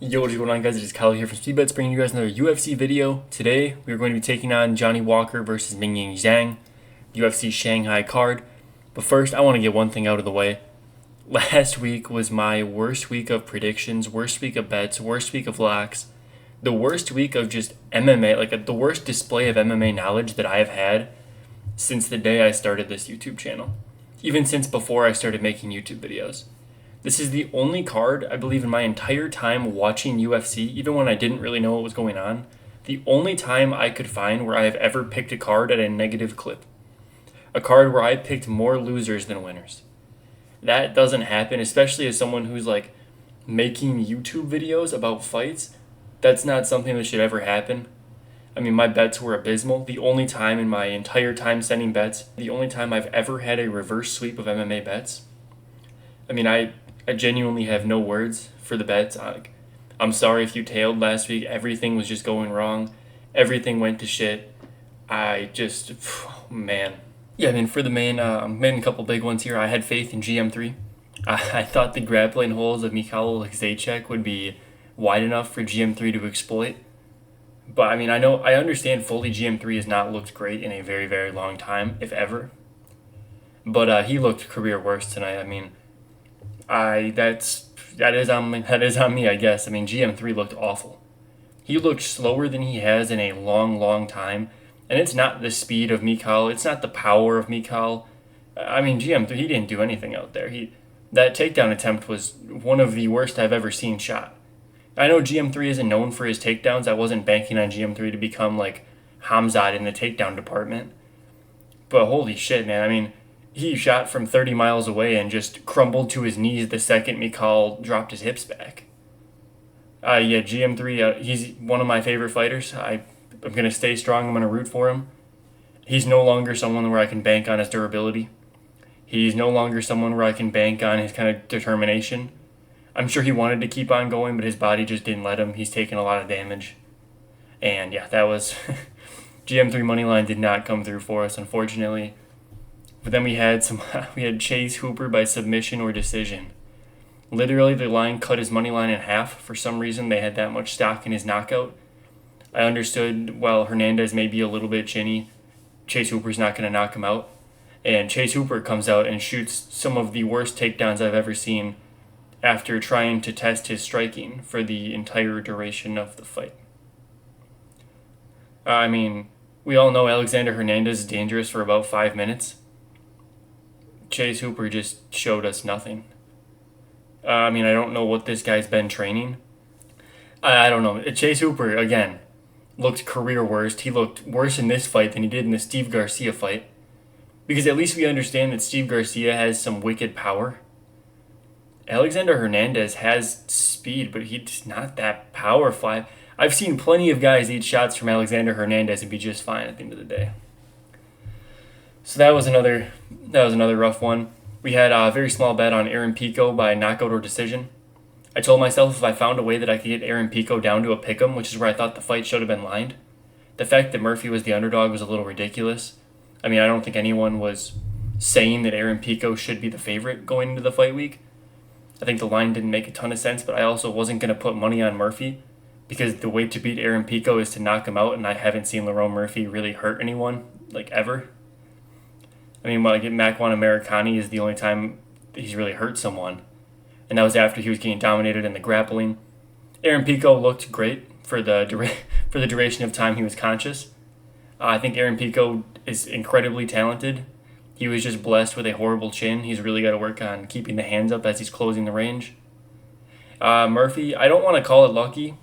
Yo, what's going on, guys? It is Kyle here from SpeedBets, bringing you guys another UFC video. Today, we are going to be taking on Johnny Walker versus Mingying Zhang, UFC Shanghai card. But first, I want to get one thing out of the way. Last week was my worst week of predictions, worst week of bets, worst week of locks, the worst week of just MMA, the worst display of MMA knowledge that I have had since the day I started this YouTube channel. Even since before I started making YouTube videos. This is the only card, I believe, in my entire time watching UFC, even when I didn't really know what was going on, the only time I could find where I have ever picked a card at a negative clip. A card where I picked more losers than winners. That doesn't happen, especially as someone who's making YouTube videos about fights. That's not something that should ever happen. I mean, my bets were abysmal. The only time in my entire time sending bets, the only time I've ever had a reverse sweep of MMA bets. I mean, I genuinely have no words for the bets. I'm sorry if you tailed last week. Everything was just going wrong. Everything went to shit. Man. Yeah, I mean, for the main couple big ones here, I had faith in GM3. I thought the grappling holes of Mikhail Zaitchek would be wide enough for GM3 to exploit. But, I mean, I understand fully GM3 has not looked great in a very, very long time, if ever. But he looked career worst tonight. I mean, that is on me, I guess. I mean, GM3 looked awful. He looked slower than he has in a long, long time, and it's not the speed of Mikhail. It's not the power of Mikhail. I mean, GM3, he didn't do anything out there. That takedown attempt was one of the worst I've ever seen shot. I know GM3 isn't known for his takedowns. I wasn't banking on GM3 to become like Hamzat in the takedown department, but holy shit, man! I mean, he shot from 30 miles away and just crumbled to his knees the second Mikhail dropped his hips back. Yeah, GM3, he's one of my favorite fighters. I'm going to stay strong. I'm going to root for him. He's no longer someone where I can bank on his durability. He's no longer someone where I can bank on his kind of determination. I'm sure he wanted to keep on going, but his body just didn't let him. He's taken a lot of damage. And yeah, that was... GM3 moneyline did not come through for us, unfortunately. But then we had Chase Hooper by submission or decision. Literally, the line cut his money line in half. For some reason, they had that much stock in his knockout. I understood, while Hernandez may be a little bit chinny, Chase Hooper's not going to knock him out. And Chase Hooper comes out and shoots some of the worst takedowns I've ever seen after trying to test his striking for the entire duration of the fight. I mean, we all know Alexander Hernandez is dangerous for about 5 minutes. Chase Hooper just showed us nothing. I mean, I don't know what this guy's been training. I don't know. Chase Hooper, again, looked career worst. He looked worse in this fight than he did in the Steve Garcia fight. Because at least we understand that Steve Garcia has some wicked power. Alexander Hernandez has speed, but he's not that powerful. I've seen plenty of guys eat shots from Alexander Hernandez and be just fine at the end of the day. So that was another rough one. We had a very small bet on Aaron Pico by knockout or decision. I told myself if I found a way that I could get Aaron Pico down to a pick'em, which is where I thought the fight should have been lined. The fact that Murphy was the underdog was a little ridiculous. I mean, I don't think anyone was saying that Aaron Pico should be the favorite going into the fight week. I think the line didn't make a ton of sense, but I also wasn't going to put money on Murphy because the way to beat Aaron Pico is to knock him out, and I haven't seen Lerone Murphy really hurt anyone, ever. I mean, Makwan Americani is the only time he's really hurt someone. And that was after he was getting dominated in the grappling. Aaron Pico looked great for the duration of time he was conscious. I think Aaron Pico is incredibly talented. He was just blessed with a horrible chin. He's really got to work on keeping the hands up as he's closing the range. Murphy, I don't want to call it lucky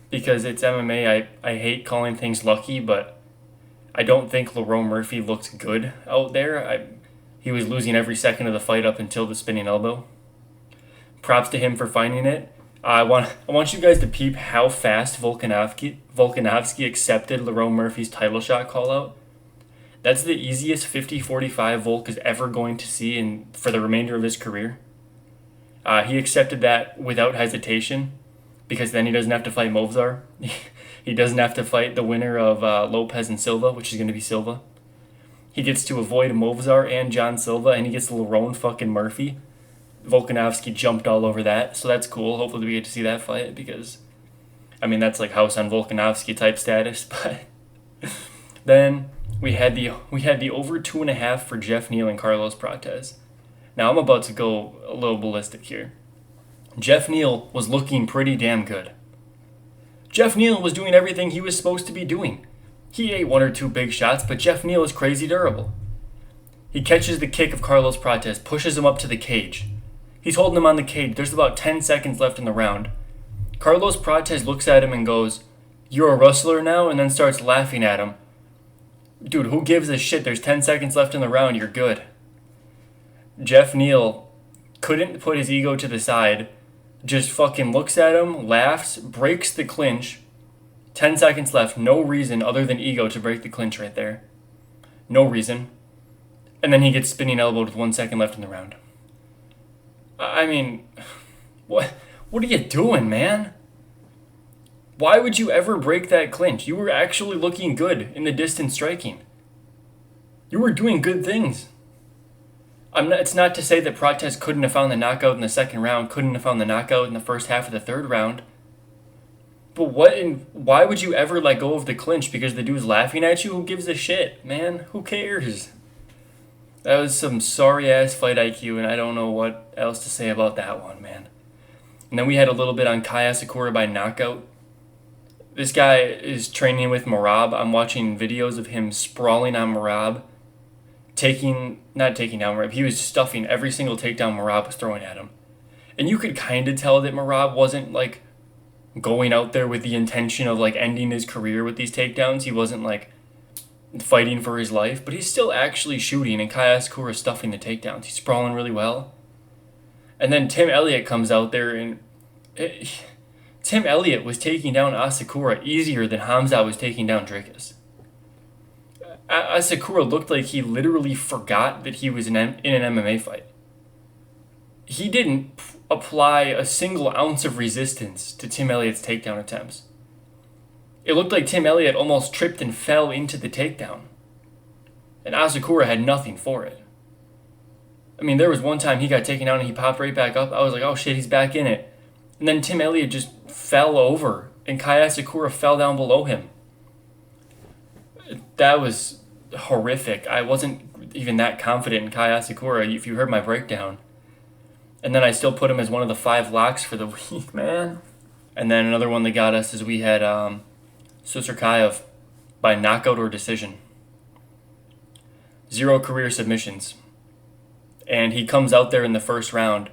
because it's MMA. I hate calling things lucky, but I don't think Lerone Murphy looked good out there. He was losing every second of the fight up until the spinning elbow. Props to him for finding it. I want you guys to peep how fast Volkanovski accepted Lerone Murphy's title shot call out. That's the easiest 50-45 Volk is ever going to see for the remainder of his career. He accepted that without hesitation because then he doesn't have to fight Movsar. He doesn't have to fight the winner of Lopez and Silva, which is going to be Silva. He gets to avoid Movsar and John Silva, and he gets Lerone fucking Murphy. Volkanovski jumped all over that, so that's cool. Hopefully we get to see that fight because, I mean, that's like house on Volkanovski type status. But then we had the over 2.5 for Jeff Neal and Carlos Prates. Now I'm about to go a little ballistic here. Jeff Neal was looking pretty damn good. Jeff Neal was doing everything he was supposed to be doing. He ate 1 or 2 big shots, but Jeff Neal is crazy durable. He catches the kick of Carlos Prates, pushes him up to the cage. He's holding him on the cage. There's about 10 seconds left in the round. Carlos Prates looks at him and goes, "You're a wrestler now?" and then starts laughing at him. Dude, who gives a shit? There's 10 seconds left in the round. You're good. Jeff Neal couldn't put his ego to the side. Just fucking looks at him, laughs, breaks the clinch. 10 seconds left. No reason other than ego to break the clinch right there. No reason. And then he gets spinning elbowed with 1 second left in the round. I mean, what are you doing, man? Why would you ever break that clinch? You were actually looking good in the distance striking. You were doing good things. It's not to say that Prates couldn't have found the knockout in the second round, couldn't have found the knockout in the first half of the third round. But why would you ever let go of the clinch? Because the dude's laughing at you? Who gives a shit, man? Who cares? That was some sorry-ass fight IQ, and I don't know what else to say about that one, man. And then we had a little bit on Kai Asakura by knockout. This guy is training with Merab. I'm watching videos of him sprawling on Merab. Not taking down Merab. He was stuffing every single takedown Merab was throwing at him. And you could kind of tell that Merab wasn't, like, going out there with the intention of, like, ending his career with these takedowns. He wasn't, like, fighting for his life. But he's still actually shooting, and Kai Asakura stuffing the takedowns. He's sprawling really well. And then Tim Elliott comes out there, and Tim Elliott was taking down Asakura easier than Hamza was taking down Dricus. Asakura looked like he literally forgot that he was in an MMA fight. He didn't apply a single ounce of resistance to Tim Elliott's takedown attempts. It looked like Tim Elliott almost tripped and fell into the takedown. And Asakura had nothing for it. I mean, there was one time he got taken down and he popped right back up. I was like, oh shit, he's back in it. And then Tim Elliott just fell over and Kai Asakura fell down below him. That was horrific. I wasn't even that confident in Kai Asakura if you heard my breakdown. And then I still put him as one of the 5 locks for the week, man. And then another one that got us is we had Susurkayev by knockout or decision. 0 career submissions. And he comes out there in the first round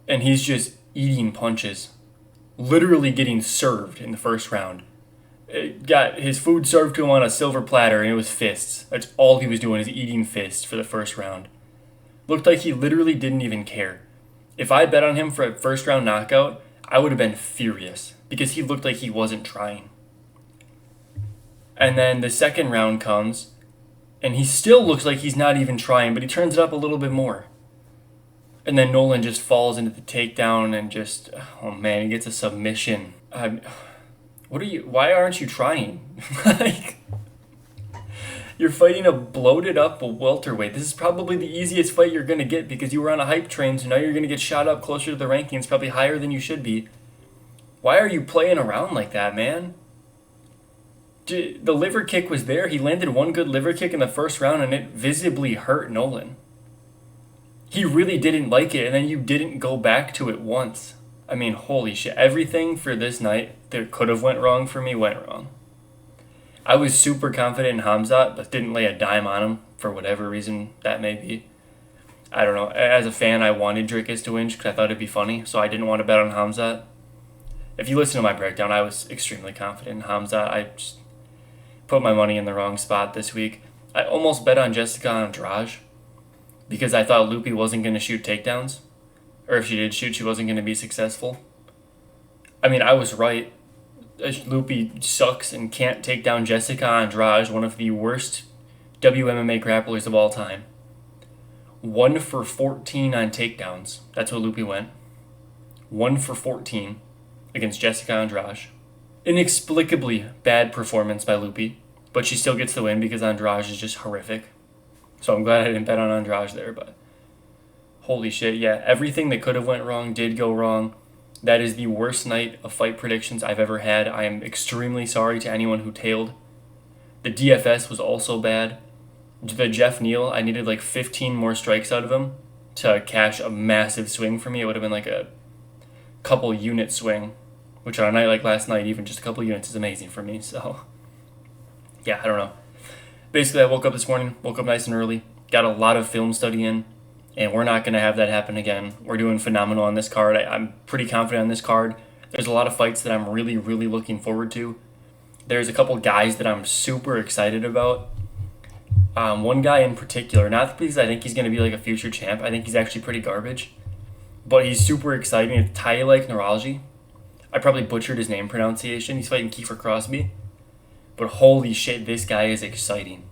and he's just eating punches. Literally getting served in the first round. Got his food served to him on a silver platter and it was fists. That's all he was doing is eating fists for the first round. Looked like he literally didn't even care. If I bet on him for a first round knockout, I would have been furious because he looked like he wasn't trying. And then the second round comes and he still looks like he's not even trying, but he turns it up a little bit more. And then Nolan just falls into the takedown and just, oh man, he gets a submission. Why aren't you trying? Like, you're fighting a bloated up welterweight. This is probably the easiest fight you're going to get because you were on a hype train, so now you're going to get shot up closer to the rankings, probably higher than you should be. Why are you playing around like that, man? The liver kick was there. He landed one good liver kick in the first round and it visibly hurt Nolan. He really didn't like it and then you didn't go back to it once. I mean, holy shit. Everything for this night that could have went wrong for me went wrong. I was super confident in Hamzat, but didn't lay a dime on him for whatever reason that may be. I don't know. As a fan, I wanted Dricus to win because I thought it'd be funny, so I didn't want to bet on Hamzat. If you listen to my breakdown, I was extremely confident in Hamzat. I just put my money in the wrong spot this week. I almost bet on Jessica Andrade because I thought Lupi wasn't going to shoot takedowns. Or if she did shoot, she wasn't going to be successful. I mean, I was right. Lupi sucks and can't take down Jessica Andrade, one of the worst WMMA grapplers of all time. 1 for 14 on takedowns. That's what Lupi went. 1 for 14 against Jessica Andrade. Inexplicably bad performance by Lupi, but she still gets the win because Andrade is just horrific. So I'm glad I didn't bet on Andrade there, but Holy shit, yeah. Everything that could have went wrong did go wrong. That is the worst night of fight predictions I've ever had. I am extremely sorry to anyone who tailed. The DFS was also bad. The Jeff Neal, I needed like 15 more strikes out of him to cash a massive swing for me. It would have been like a couple unit swing, which on a night like last night, even just a couple units is amazing for me. So, yeah, I don't know. Basically, I woke up this morning, woke up nice and early, got a lot of film study in, and we're not going to have that happen again. We're doing phenomenal on this card. I'm pretty confident on this card. There's a lot of fights that I'm really, really looking forward to. There's a couple guys that I'm super excited about. One guy in particular, not because I think he's going to be like a future champ. I think he's actually pretty garbage. But he's super exciting. It's Tai-like Neurology. I probably butchered his name pronunciation. He's fighting Kiefer Crosby. But holy shit, this guy is exciting.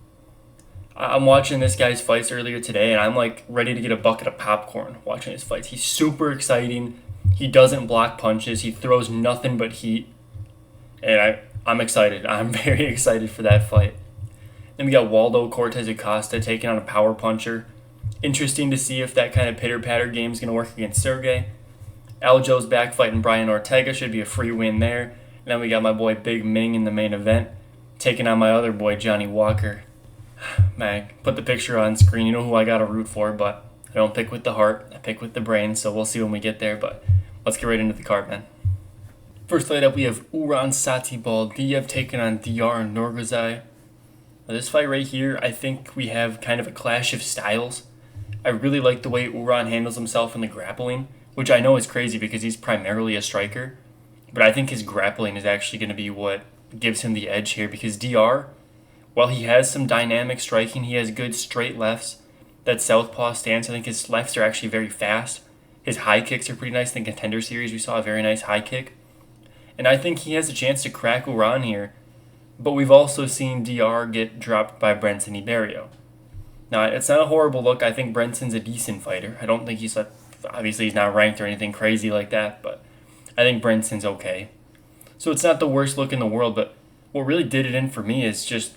I'm watching this guy's fights earlier today, and I'm like ready to get a bucket of popcorn watching his fights. He's super exciting. He doesn't block punches. He throws nothing but heat. And I'm excited. I'm very excited for that fight. Then we got Waldo Cortez Acosta taking on a power puncher. Interesting to see if that kind of pitter-patter game is going to work against Sergey. Aljo's back fighting Brian Ortega. Should be a free win there. And then we got my boy Big Ming in the main event, taking on my other boy Johnny Walker. Man, put the picture on screen. You know who I got to root for, but I don't pick with the heart. I pick with the brain, so we'll see when we get there. But let's get right into the card, man. First fight up, we have Uran Satibaldiev taking on Dr. Norgazai. Now, this fight right here, I think we have kind of a clash of styles. I really like the way Uran handles himself in the grappling, which I know is crazy because he's primarily a striker. But I think his grappling is actually going to be what gives him the edge here, because Dr., while he has some dynamic striking, he has good straight lefts. That southpaw stance, I think his lefts are actually very fast. His high kicks are pretty nice. In the Contender Series, we saw a very nice high kick. And I think he has a chance to crack Uran here. But we've also seen Dr. get dropped by Brenson Iberio. Now, it's not a horrible look. I think Brenson's a decent fighter. I don't think obviously he's not ranked or anything crazy like that, but I think Brenson's okay. So it's not the worst look in the world, but what really did it in for me is just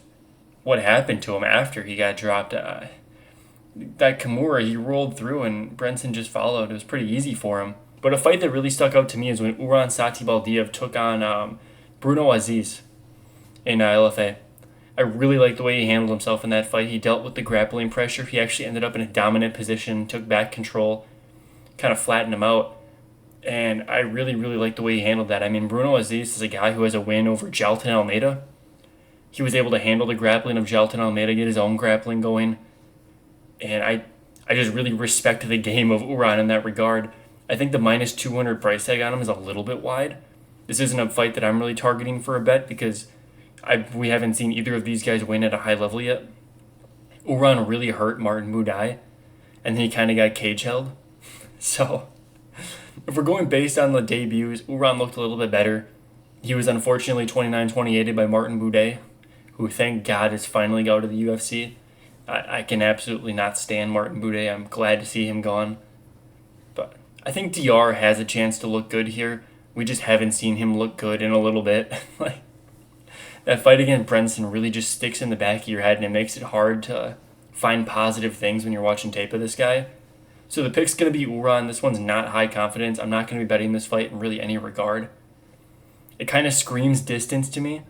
what happened to him after he got dropped. That Kimura, he rolled through and Brenson just followed. It was pretty easy for him. But a fight that really stuck out to me is when Uran Satibaldiev took on Bruno Aziz in LFA. I really liked the way he handled himself in that fight. He dealt with the grappling pressure. He actually ended up in a dominant position, took back control, kind of flattened him out. And I really, really liked the way he handled that. I mean, Bruno Aziz is a guy who has a win over Jailton Almeida. He was able to handle the grappling of Jailton Almeida, get his own grappling going. And I just really respect the game of Uran in that regard. I think the minus 200 price tag on him is a little bit wide. This isn't a fight that I'm really targeting for a bet because we haven't seen either of these guys win at a high level yet. Uran really hurt Martin Buday, and then he kind of got cage held. So, if we're going based on the debuts, Uran looked a little bit better. He was unfortunately 29-28 by Martin Buday, who, thank God, is finally out of the UFC. I can absolutely not stand Martin Buday. I'm glad to see him gone. But I think Dr. has a chance to look good here. We just haven't seen him look good in a little bit. That fight against Brenson really just sticks in the back of your head, and it makes it hard to find positive things when you're watching tape of this guy. So the pick's going to be Uran. This one's not high confidence. I'm not going to be betting this fight in really any regard. It kind of screams distance to me,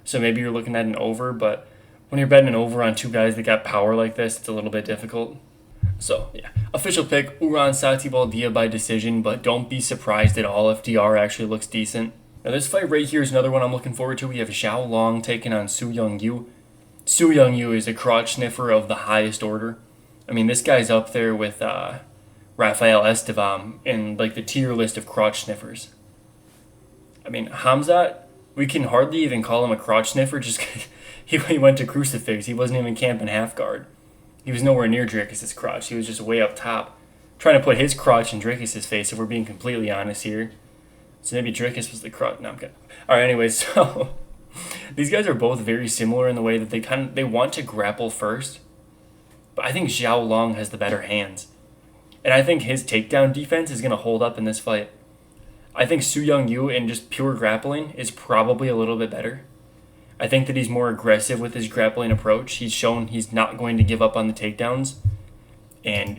so maybe you're looking at an over, but when you're betting an over on two guys that got power like this, it's a little bit difficult. So, yeah. Official pick, Uran Satibaldiev by decision, but don't be surprised at all if Dr. actually looks decent. Now this fight right here is another one I'm looking forward to. We have Xiao Long taking on Su Young Yu. Su Young Yu is a crotch sniffer of the highest order. I mean, this guy's up there with Rafael Estevam in like the tier list of crotch sniffers. I mean, Hamzat, we can hardly even call him a crotch sniffer just because he went to Crucifix. He wasn't even camping half guard. He was nowhere near Dricus' crotch. He was just way up top, trying to put his crotch in Dricus' face, if we're being completely honest here. So maybe Dricus was the crotch. No, I'm kidding. All right, anyways, so these guys are both very similar in the way that they want to grapple first. But I think Xiao Long has the better hands. And I think his takedown defense is going to hold up in this fight. I think Su Young Yu in just pure grappling is probably a little bit better. I think that he's more aggressive with his grappling approach. He's shown he's not going to give up on the takedowns. And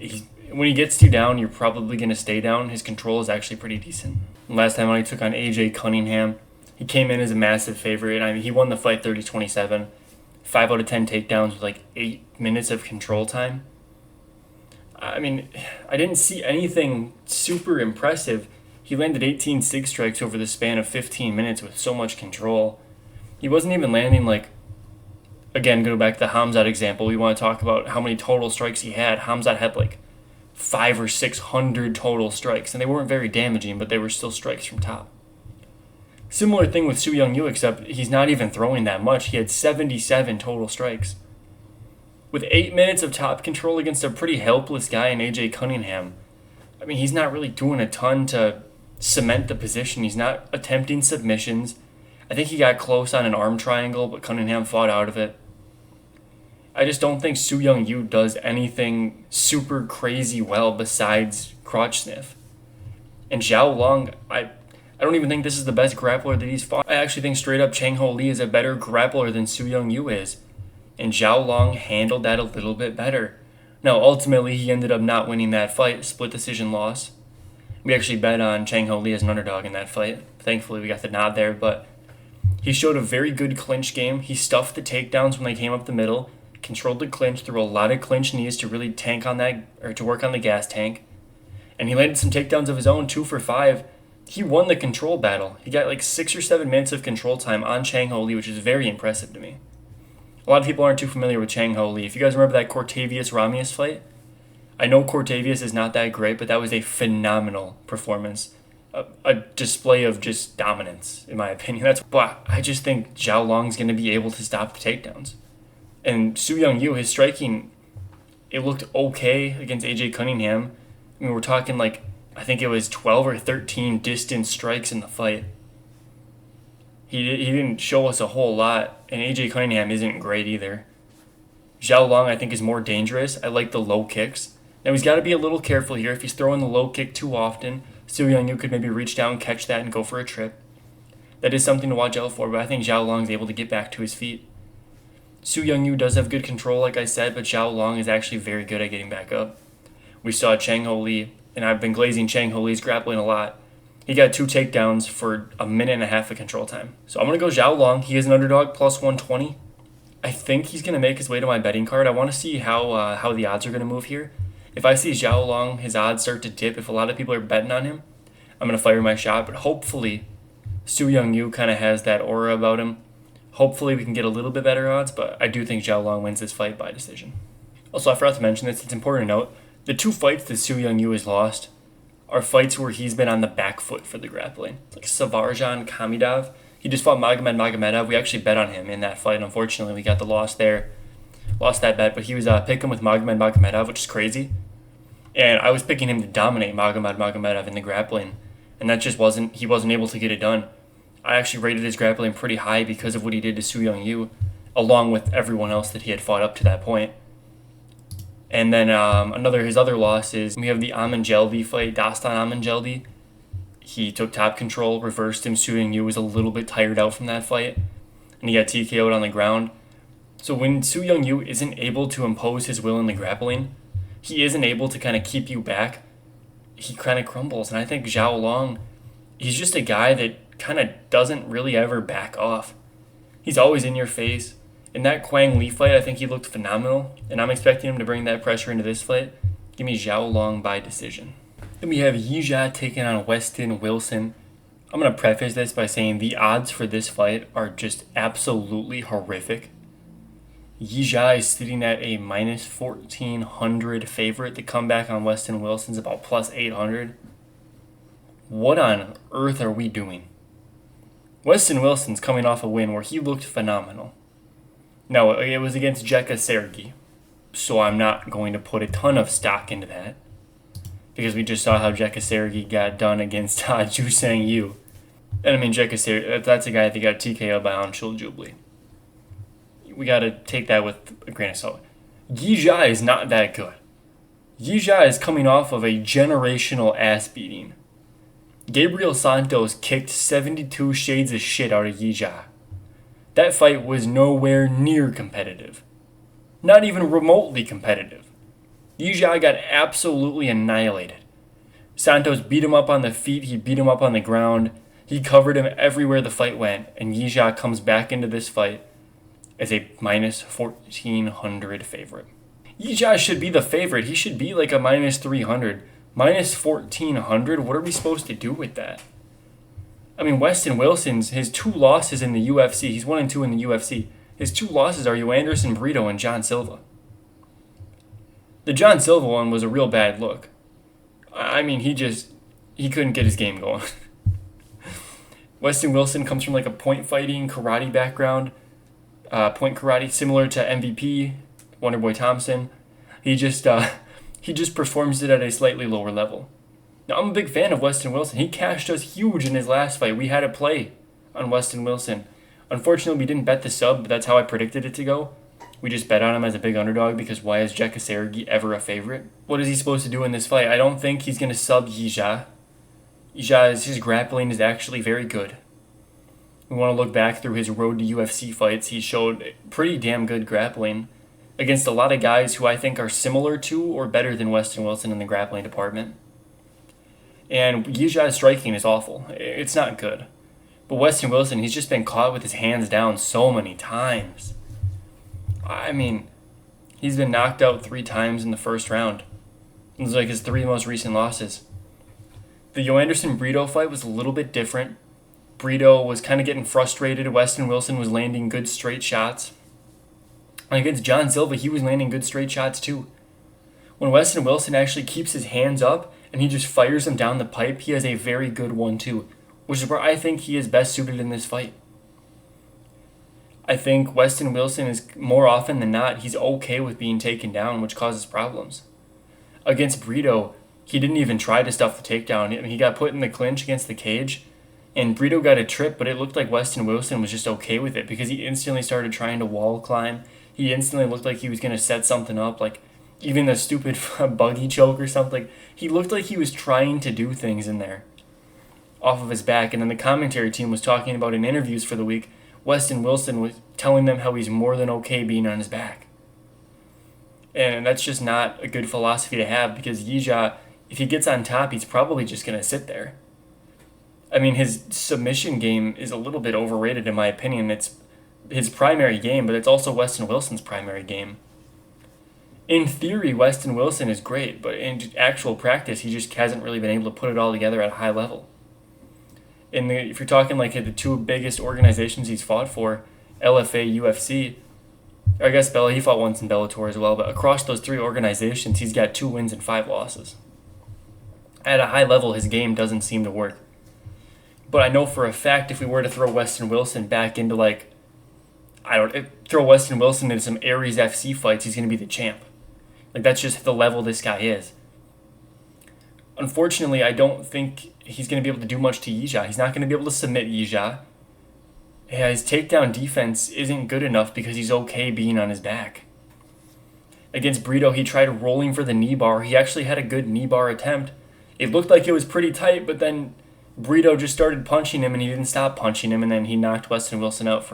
When he gets you down, you're probably going to stay down. His control is actually pretty decent. Last time when he took on AJ Cunningham, he came in as a massive favorite. I mean, he won the fight 30-27. 5 out of 10 takedowns with like 8 minutes of control time. I mean, I didn't see anything super impressive. He landed 18 sig strikes over the span of 15 minutes with so much control. He wasn't even landing like, again, go back to the Hamzat example. We want to talk about how many total strikes he had. Hamzat had like 500 or 600 total strikes, and they weren't very damaging, but they were still strikes from top. Similar thing with Su Young Yu, except he's not even throwing that much. He had 77 total strikes. With 8 minutes of top control against a pretty helpless guy in AJ Cunningham, I mean, he's not really doing a ton to cement the position. He's not attempting submissions. I think he got close on an arm triangle, but Cunningham fought out of it. I just don't think Su Young Yu does anything super crazy well besides crotch sniff. And Zhao Long, I don't even think this is the best grappler that he's fought. I actually think straight up Chang Ho Lee is a better grappler than Su Young Yu is. And Zhao Long handled that a little bit better. Now, ultimately, he ended up not winning that fight, split decision loss. We actually bet on Chang Ho Lee as an underdog in that fight. Thankfully, we got the nod there, but he showed a very good clinch game. He stuffed the takedowns when they came up the middle, controlled the clinch, threw a lot of clinch knees to really tank on that, or to work on the gas tank. And he landed some takedowns of his own, 2 for 5. He won the control battle. He got like 6 or 7 minutes of control time on Chang Ho Lee, which is very impressive to me. A lot of people aren't too familiar with Chang Ho Lee. If you guys remember that Cortavius-Ramius fight, I know Cortavius is not that great, but that was a phenomenal performance. A display of just dominance, in my opinion. But I just think Zhao Long's going to be able to stop the takedowns. And Su Young Yu, his striking, it looked okay against AJ Cunningham. I mean, we're talking like, I think it was 12 or 13 distance strikes in the fight. He didn't show us a whole lot, and AJ Cunningham isn't great either. Zhao Long, I think, is more dangerous. I like the low kicks. Now, he's got to be a little careful here. If he's throwing the low kick too often, Su Young Yu could maybe reach down, catch that, and go for a trip. That is something to watch out for, but I think Zhao Long is able to get back to his feet. Su Young Yu does have good control, like I said, but Zhao Long is actually very good at getting back up. We saw Chang Ho Lee, and I've been glazing Chang Ho Lee's grappling a lot. He got 2 takedowns for a minute and a half of control time. So I'm going to go Zhao Long. He is an underdog, plus 120. I think he's going to make his way to my betting card. I want to see how the odds are going to move here. If I see Zhao Long, his odds start to dip. If a lot of people are betting on him, I'm going to fire my shot. But hopefully, Su Young Yu kind of has that aura about him. Hopefully, we can get a little bit better odds, but I do think Zhao Long wins this fight by decision. Also, I forgot to mention this. It's important to note, the 2 fights that Su Young Yu has lost are fights where he's been on the back foot for the grappling. Like Savarjan Kamidov. He just fought Magomed Magomedov. We actually bet on him in that fight. Unfortunately, we got the loss there. Lost that bet, but he was picking with Magomed Magomedov, which is crazy. And I was picking him to dominate Magomed Magomedov in the grappling. And that just he wasn't able to get it done. I actually rated his grappling pretty high because of what he did to Su Young Yu, along with everyone else that he had fought up to that point. And then his other loss is we have the Amangeldi fight, Dastan Amangeldi. He took top control, reversed him. Su Young Yu was a little bit tired out from that fight, and he got TKO'd on the ground. So when Su Young Yu isn't able to impose his will in the grappling, he isn't able to kind of keep you back, he kind of crumbles. And I think Zhao Long, he's just a guy that kind of doesn't really ever back off. He's always in your face. In that Quang Li fight, I think he looked phenomenal, and I'm expecting him to bring that pressure into this fight. Give me Zhao Long by decision. Then we have Yijia taking on Weston Wilson. I'm going to preface this by saying the odds for this fight are just absolutely horrific. Yijia is sitting at a minus 1,400 favorite. The comeback on Weston Wilson's about plus 800. What on earth are we doing? Weston Wilson's coming off a win where he looked phenomenal. No, it was against Jekka Sergey, so I'm not going to put a ton of stock into that, because we just saw how Jekka Sergey got done against Ju Sang Yu. And I mean, Jekka Sergey, that's a guy that got TKO'd by Anshul Jubli. We got to take that with a grain of salt. Yijia is not that good. Yijia is coming off of a generational ass beating. Gabriel Santos kicked 72 shades of shit out of Yijia. That fight was nowhere near competitive. Not even remotely competitive. Yijia got absolutely annihilated. Santos beat him up on the feet, he beat him up on the ground, he covered him everywhere the fight went, and Yijia comes back into this fight as a minus 1,400 favorite. Yijia should be the favorite. He should be like a minus 300. Minus 1,400? What are we supposed to do with that? I mean, Weston Wilson's, his 2 losses in the UFC, he's 1-2 in the UFC. His 2 losses are Anderson Brito and John Silva. The John Silva one was a real bad look. I mean, he couldn't get his game going. Weston Wilson comes from like a point fighting karate background. Point karate, similar to MVP, Wonderboy Thompson. He just performs it at a slightly lower level. Now, I'm a big fan of Weston Wilson. He cashed us huge in his last fight. We had a play on Weston Wilson. Unfortunately, we didn't bet the sub, but that's how I predicted it to go. We just bet on him as a big underdog because why is Jekka Sergi ever a favorite? What is he supposed to do in this fight? I don't think he's going to sub Yijia. His grappling is actually very good. We want to look back through his road to UFC fights. He showed pretty damn good grappling against a lot of guys who I think are similar to or better than Weston Wilson in the grappling department. And Yijia's striking is awful. It's not good. But Weston Wilson, he's just been caught with his hands down so many times. I mean, he's been knocked out 3 times in the first round. It was like his 3 most recent losses. The Anderson Brito fight was a little bit different. Brito was kind of getting frustrated. Weston Wilson was landing good straight shots. And against John Silva, he was landing good straight shots too. When Weston Wilson actually keeps his hands up and he just fires them down the pipe, he has a very good 1-2, which is where I think he is best suited in this fight. I think Weston Wilson is, more often than not, he's okay with being taken down, which causes problems. Against Brito, he didn't even try to stuff the takedown. I mean, he got put in the clinch against the cage, and Brito got a trip, but it looked like Weston Wilson was just okay with it because he instantly started trying to wall climb. He instantly looked like he was going to set something up, like even the stupid buggy choke or something. He looked like he was trying to do things in there off of his back. And then the commentary team was talking about in interviews for the week, Weston Wilson was telling them how he's more than okay being on his back. And that's just not a good philosophy to have because Yijia, if he gets on top, he's probably just going to sit there. I mean, his submission game is a little bit overrated in my opinion. It's his primary game, but it's also Weston Wilson's primary game. In theory, Weston Wilson is great, but in actual practice, he just hasn't really been able to put it all together at a high level. If you're talking like the 2 biggest organizations he's fought for, LFA, UFC, or I guess he fought once in Bellator as well, but across those 3 organizations, he's got 2 wins and 5 losses. At a high level, his game doesn't seem to work. But I know for a fact if we were to throw Weston Wilson back into throw Weston Wilson into some Aries FC fights, he's going to be the champ. Like, that's just the level this guy is. Unfortunately, I don't think he's going to be able to do much to Yijia. He's not going to be able to submit Yijia. Yeah, his takedown defense isn't good enough because he's okay being on his back. Against Brito, he tried rolling for the knee bar. He actually had a good knee bar attempt. It looked like it was pretty tight, but then Brito just started punching him, and he didn't stop punching him, and then he knocked Weston Wilson out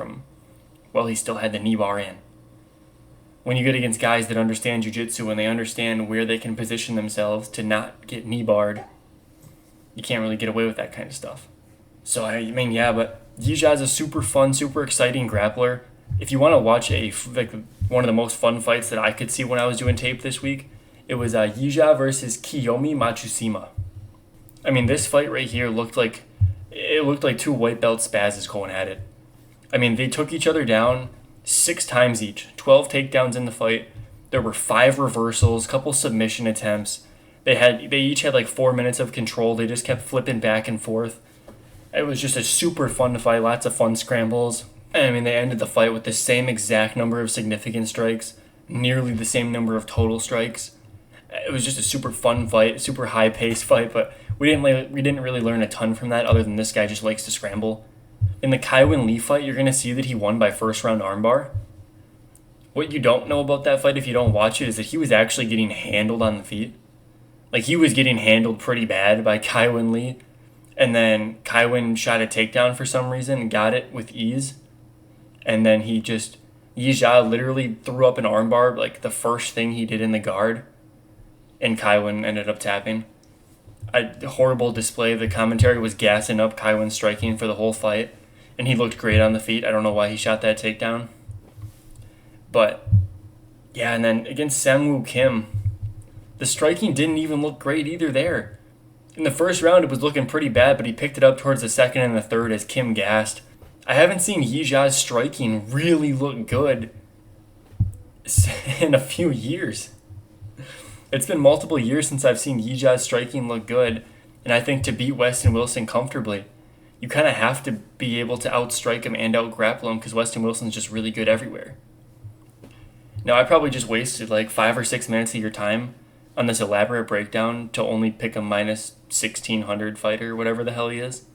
he still had the knee bar in. When you get against guys that understand jiu-jitsu and they understand where they can position themselves to not get knee barred, you can't really get away with that kind of stuff. So, I mean, yeah, but Yijia is a super fun, super exciting grappler. If you want to watch one of the most fun fights that I could see when I was doing tape this week, it was Yijia versus Kiyomi Matsushima. I mean, this fight right here looked like 2 white belt spazzes going at it. I mean, they took each other down 6 times each, 12 takedowns in the fight. There were 5 reversals, couple submission attempts. They each had like 4 minutes of control. They just kept flipping back and forth. It was just a super fun fight, lots of fun scrambles. I mean, they ended the fight with the same exact number of significant strikes, nearly the same number of total strikes. It was just a super fun fight, super high-paced fight, but we didn't really learn a ton from that other than this guy just likes to scramble. In the Kaiwen Lee fight, you're going to see that he won by first-round armbar. What you don't know about that fight if you don't watch it is that he was actually getting handled on the feet. Like, he was getting handled pretty bad by Kaiwen Lee, and then Kaiwen shot a takedown for some reason and got it with ease, and then Yijia literally threw up an armbar, like the first thing he did in the guard. and Kaiwan ended up tapping. A horrible display. The commentary was gassing up Kaiwan striking for the whole fight, and he looked great on the feet. I don't know why he shot that takedown. But, yeah, and then against Sang-Woo Kim, the striking didn't even look great either there. In the first round, it was looking pretty bad, but he picked it up towards the second and the third as Kim gassed. I haven't seen Yijia's striking really look good in a few years. It's been multiple years since I've seen Yijia's striking look good, and I think to beat Weston Wilson comfortably, you kind of have to be able to outstrike him and outgrapple him because Weston Wilson's just really good everywhere. Now, I probably just wasted like 5 or 6 minutes of your time on this elaborate breakdown to only pick a minus 1600 fighter, whatever the hell he is.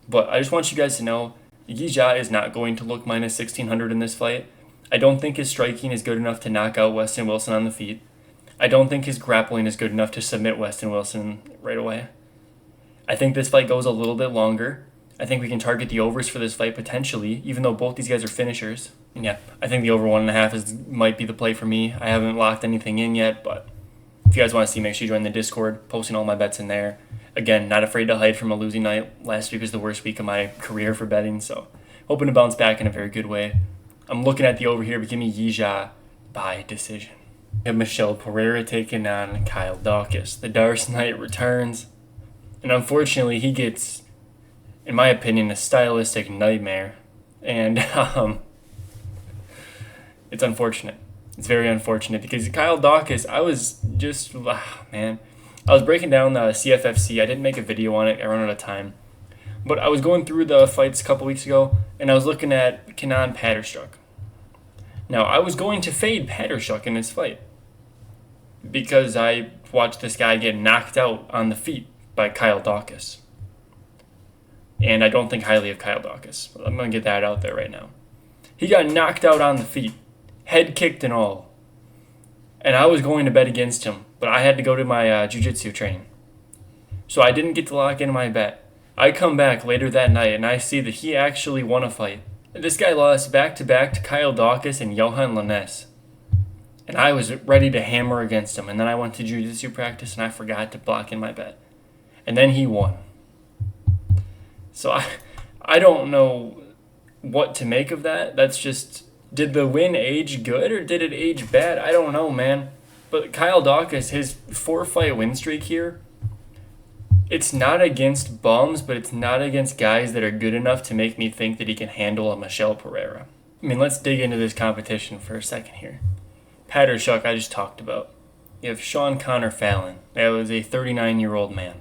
But I just want you guys to know, Yijia is not going to look minus 1600 in this fight. I don't think his striking is good enough to knock out Weston Wilson on the feet. I don't think his grappling is good enough to submit Weston Wilson right away. I think this fight goes a little bit longer. I think we can target the overs for this fight potentially, even though both these guys are finishers. And yeah, I think the over 1.5 might be the play for me. I haven't locked anything in yet, but if you guys want to see, make sure you join the Discord, posting all my bets in there. Again, not afraid to hide from a losing night. Last week was the worst week of my career for betting, so hoping to bounce back in a very good way. I'm looking at the over here, but give me Yijia by decision. We have Michel Pereira taking on Kyle Dawkins. The Darce Knight returns, and unfortunately he gets, in my opinion, a stylistic nightmare. And it's unfortunate. It's very unfortunate because Kyle Dawkins, I was just, I was breaking down the CFFC. I didn't make a video on it. I ran out of time. But I was going through the fights a couple weeks ago, and I was looking at Kenan Patterstruck. Now, I was going to fade Patterstruck in this fight because I watched this guy get knocked out on the feet by Kyle Dawkins. And I don't think highly of Kyle Dawkins. I'm going to get that out there right now. He got knocked out on the feet, head kicked and all. And I was going to bet against him, but I had to go to my jiu-jitsu training. So I didn't get to lock in my bet. I come back later that night and I see that he actually won a fight. This guy lost back-to-back to Kyle Dawkins and Johan Lanes. And I was ready to hammer against him. And then I went to jiu-jitsu practice and I forgot to block in my bet. And then he won. So I don't know what to make of that. That's just, did the win age good or did it age bad? I don't know, man. But Kyle Dawkins, his 4-fight win streak here, it's not against bums, but it's not against guys that are good enough to make me think that he can handle a Michel Pereira. I mean, let's dig into this competition for a second here. Patterstruck, I just talked about. You have Sean Connor Fallon. That was a 39-year-old man.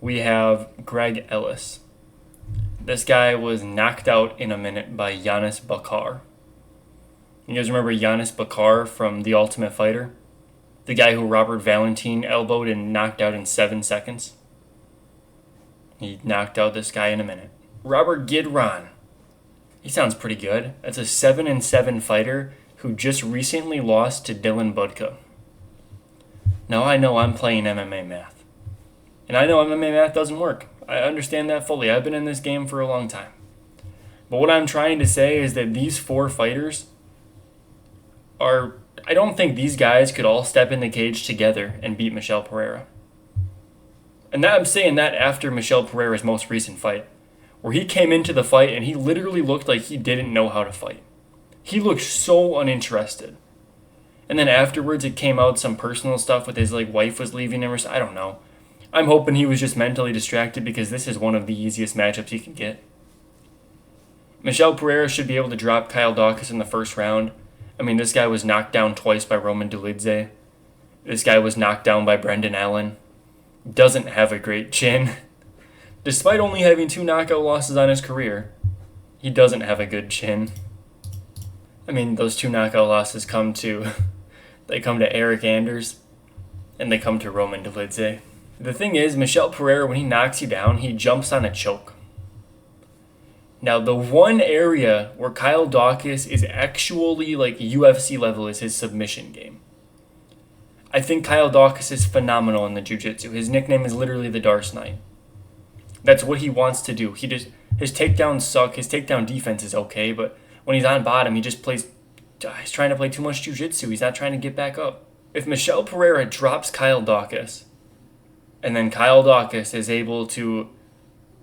We have Greg Ellis. This guy was knocked out in a minute by Yanis Bakar. You guys remember Yanis Bakar from The Ultimate Fighter? The guy who Robert Valentin elbowed and knocked out in 7 seconds? He knocked out this guy in a minute. Robert Gidron. He sounds pretty good. That's a 7-7 fighter who just recently lost to Dylan Budka. Now I know I'm playing MMA math. And I know MMA math doesn't work. I understand that fully. I've been in this game for a long time. But what I'm trying to say is that these 4 fighters are... I don't think these guys could all step in the cage together and beat Michel Pereira. And that I'm saying that after Michel Pereira's most recent fight, where he came into the fight and he literally looked like he didn't know how to fight. He looked so uninterested. And then afterwards it came out some personal stuff with his wife was leaving him or I don't know. I'm hoping he was just mentally distracted because this is one of the easiest matchups he can get. Michel Pereira should be able to drop Kyle Dawkins in the first round. I mean, this guy was knocked down twice by Roman Dolidze. This guy was knocked down by Brendan Allen. Doesn't have a great chin. Despite only having 2 knockout losses on his career, he doesn't have a good chin. I mean, those 2 knockout losses come to Eric Anders, and they come to Roman Dolidze. The thing is, Michel Pereira, when he knocks you down, he jumps on a choke. Now, the one area where Kyle Dawkins is actually UFC level is his submission game. I think Kyle Dawkins is phenomenal in the jiu-jitsu. His nickname is literally the Darce Knight. That's what he wants to do. His takedowns suck. His takedown defense is okay, but when he's on bottom, he just plays... He's trying to play too much jiu-jitsu. He's not trying to get back up. If Michel Pereira drops Kyle Daukaus, and then Kyle Daukaus is able to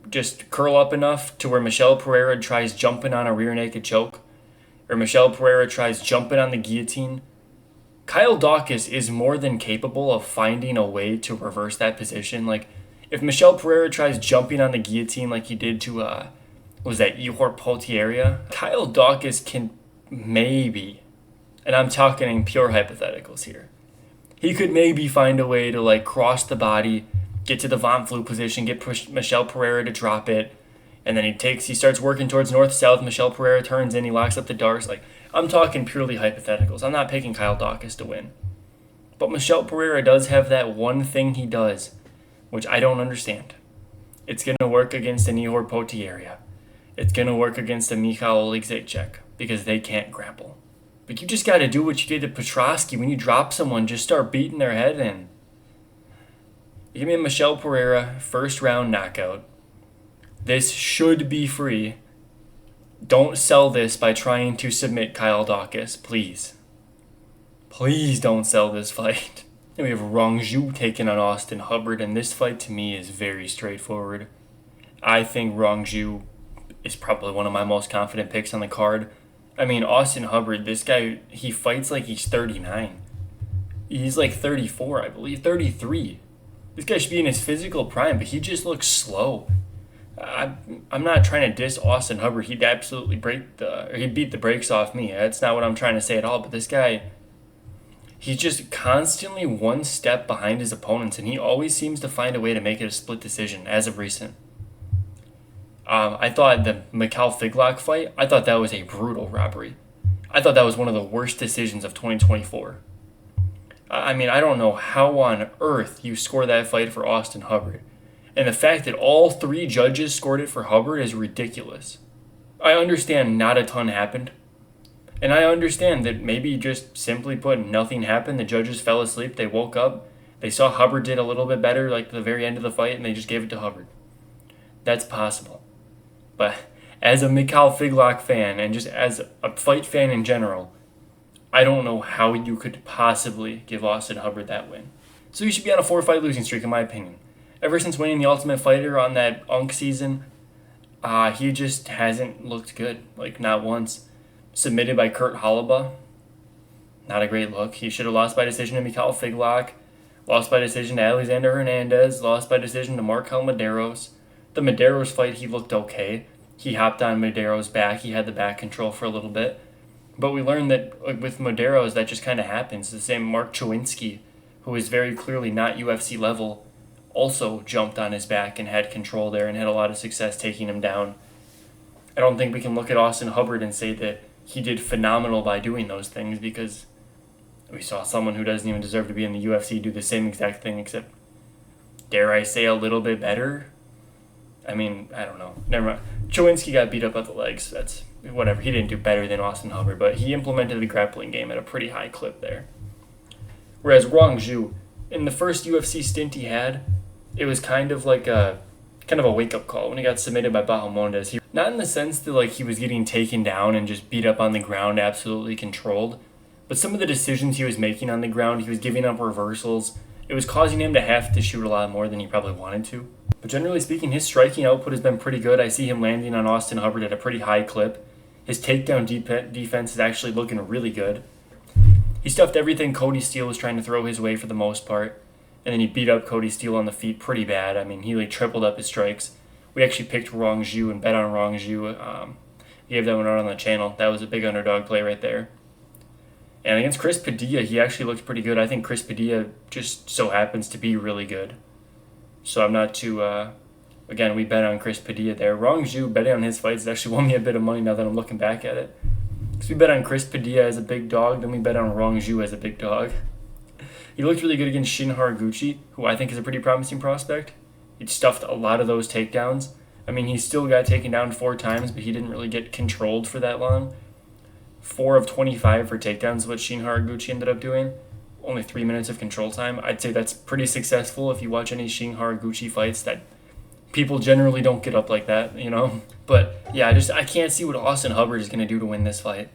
just curl up enough to where Michel Pereira tries jumping on a rear naked choke, or Michel Pereira tries jumping on the guillotine, Kyle Daukaus is more than capable of finding a way to reverse that position. Like, if Michel Pereira tries jumping on the guillotine like he did to, was that Ihor Potieria? Kyle Daukaus can maybe, and I'm talking in pure hypotheticals here, he could maybe find a way to like cross the body, get to the Von Flue position, get Michel Pereira to drop it, and then he starts working towards north-south. Michel Pereira turns in, he locks up the darts. Like, I'm talking purely hypotheticals. I'm not picking Kyle Daukaus to win. But Michel Pereira does have that one thing he does, which I don't understand. It's going to work against an Ihor Potieria. It's going to work against a Michał Oleksiejczuk because they can't grapple. But you just got to do what you did to Petrosky. When you drop someone, just start beating their head in. Give me a Michel Pereira first round knockout. This should be free. Don't sell this by trying to submit Kyle Daukaus, please. Please don't sell this fight. Then we have Rong Zhu taking on Austin Hubbard, and this fight to me is very straightforward. I think Rong Zhu is probably one of my most confident picks on the card. I mean, Austin Hubbard, this guy, he fights like he's 39. He's like 34, I believe, 33. This guy should be in his physical prime, but he just looks slow. I'm not trying to diss Austin Hubbard. He'd absolutely he'd beat the brakes off me. That's not what I'm trying to say at all. But this guy, he's just constantly one step behind his opponents, and he always seems to find a way to make it a split decision, as of recent. I thought the Mikhail Figlock fight, I thought that was a brutal robbery. I thought that was one of the worst decisions of 2024. I mean, I don't know how on earth you score that fight for Austin Hubbard. And the fact that all three judges scored it for Hubbard is ridiculous. I understand not a ton happened. And I understand that maybe just simply put, nothing happened. The judges fell asleep. They woke up. They saw Hubbard did a little bit better like the very end of the fight, and they just gave it to Hubbard. That's possible. But as a Mikhail Figlock fan, and just as a fight fan in general, I don't know how you could possibly give Austin Hubbard that win. So he should be on a 4-fight losing streak, in my opinion. Ever since winning the Ultimate Fighter on that UNC season, he just hasn't looked good. Like, not once. Submitted by Kurt Holoba. Not a great look. He should have lost by decision to Mikhail Figlock. Lost by decision to Alexander Hernandez. Lost by decision to Markel Medeiros. The Medeiros fight, he looked okay. He hopped on Medeiros' back. He had the back control for a little bit. But we learned that with Medeiros, that just kind of happens. The same Mark Chowinski, who is very clearly not UFC level, also jumped on his back and had control there and had a lot of success taking him down. I don't think we can look at Austin Hubbard and say that he did phenomenal by doing those things, because we saw someone who doesn't even deserve to be in the UFC do the same exact thing, except, dare I say, a little bit better? I mean, I don't know. Never mind. Chowinski got beat up at the legs. That's whatever. He didn't do better than Austin Hubbard, but he implemented the grappling game at a pretty high clip there. Whereas Rong Zhu, in the first UFC stint he had, it was kind of a wake-up call when he got submitted by Bahamondes. Not in the sense that like he was getting taken down and just beat up on the ground, absolutely controlled, but some of the decisions he was making on the ground, he was giving up reversals. It was causing him to have to shoot a lot more than he probably wanted to. But generally speaking, his striking output has been pretty good. I see him landing on Austin Hubbard at a pretty high clip. His takedown defense is actually looking really good. He stuffed everything Cody Steele was trying to throw his way for the most part. And then he beat up Cody Steele on the feet pretty bad. I mean, he like tripled up his strikes. We actually picked Rong Zhu and bet on Rong Zhu. Gave that one out on the channel. That was a big underdog play right there. And against Chris Padilla, he actually looked pretty good. I think Chris Padilla just so happens to be really good. So I'm not too... again, we bet on Chris Padilla there. Rong Zhu, betting on his fights, actually won me a bit of money now that I'm looking back at it. Because we bet on Chris Padilla as a big dog, then we bet on Rong Zhu as a big dog. He looked really good against Shin Haraguchi, who I think is a pretty promising prospect. He stuffed a lot of those takedowns. I mean, he still got taken down 4 times, but he didn't really get controlled for that long. 4 of 25 for takedowns is what Shin Haraguchi ended up doing. Only 3 minutes of control time. I'd say that's pretty successful if you watch any Shin Haraguchi fights. That people generally don't get up like that, you know? But yeah, I can't see what Austin Hubbard is going to do to win this fight.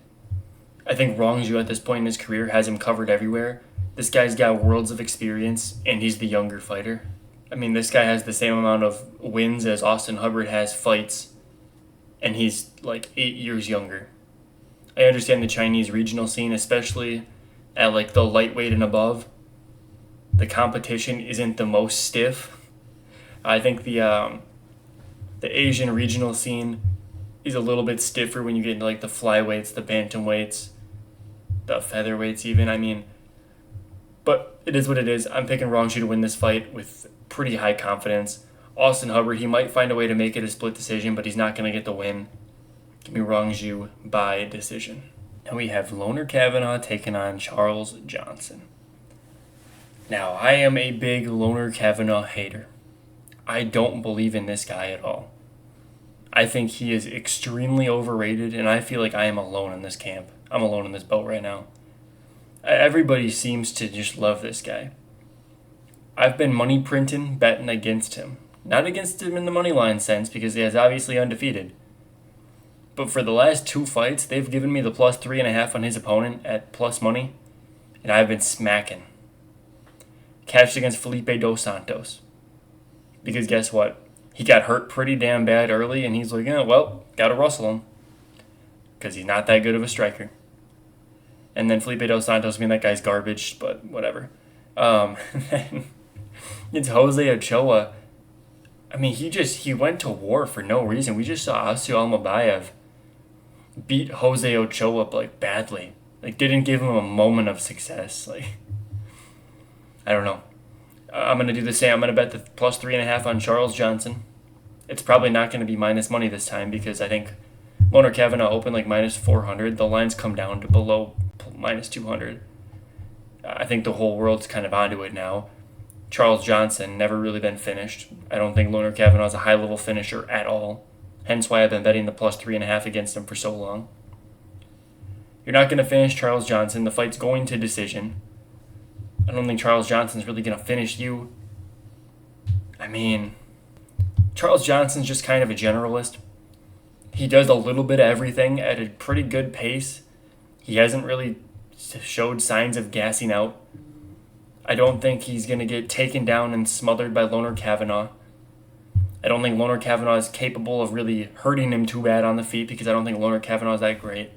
I think Rong Zhu at this point in his career has him covered everywhere. This guy's got worlds of experience, and he's the younger fighter. I mean, this guy has the same amount of wins as Austin Hubbard has fights, and he's like 8 years younger. I understand the Chinese regional scene, especially at like the lightweight and above. The competition isn't the most stiff. I think the Asian regional scene is a little bit stiffer when you get into like the flyweights, the bantamweights, the featherweights even. I mean, but it is what it is. I'm picking Rong Zhu to win this fight with pretty high confidence. Austin Hubbard, he might find a way to make it a split decision, but he's not going to get the win. Give me Rong Zhu by decision. Now we have Loner Kavanagh taking on Charles Johnson. Now, I am a big Loner Kavanagh hater. I don't believe in this guy at all. I think he is extremely overrated, and I feel like I am alone in this camp. I'm alone in this boat right now. Everybody seems to just love this guy. I've been money printing, betting against him. Not against him in the money line sense, because he is obviously undefeated. But for the last 2 fights, they've given me the plus 3.5 on his opponent at plus money, and I've been smacking. Cashed against Felipe Dos Santos. Because guess what? He got hurt pretty damn bad early, and he's like, yeah, well, gotta rustle him. Because he's not that good of a striker. And then Felipe Dos Santos, I mean, that guy's garbage, but whatever. It's Jose Ochoa. I mean, he went to war for no reason. We just saw Asio Almabayev beat Jose Ochoa up, like, badly. Like, didn't give him a moment of success. Like, I don't know. I'm going to do the same. I'm going to bet the plus 3.5 on Charles Johnson. It's probably not going to be minus money this time because I think Loner Kavanagh opened like minus 400. The lines come down to below minus 200. I think the whole world's kind of onto it now. Charles Johnson, never really been finished. I don't think Loner Kavanagh's a high-level finisher at all. Hence why I've been betting the plus 3.5 against him for so long. You're not going to finish Charles Johnson. The fight's going to decision. I don't think Charles Johnson's really going to finish you. I mean, Charles Johnson's just kind of a generalist. He does a little bit of everything at a pretty good pace. He hasn't really showed signs of gassing out. I don't think he's going to get taken down and smothered by Loner Kavanagh. I don't think Loner Kavanagh is capable of really hurting him too bad on the feet because I don't think Loner Kavanagh is that great.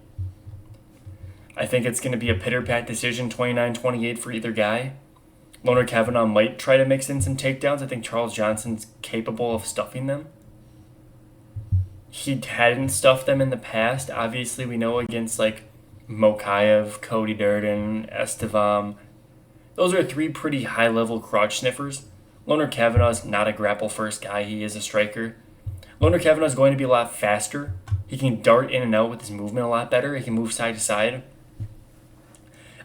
I think it's going to be a pitter-pat decision, 29-28 for either guy. Loner Kavanagh might try to mix in some takedowns. I think Charles Johnson's capable of stuffing them. He hadn't stuffed them in the past. Obviously, we know against like Mokaev, Cody Durden, Estevam. Those are 3 pretty high-level crotch sniffers. Loner Kavanagh's not a grapple-first guy. He is a striker. Loner Kavanagh's going to be a lot faster. He can dart in and out with his movement a lot better. He can move side to side.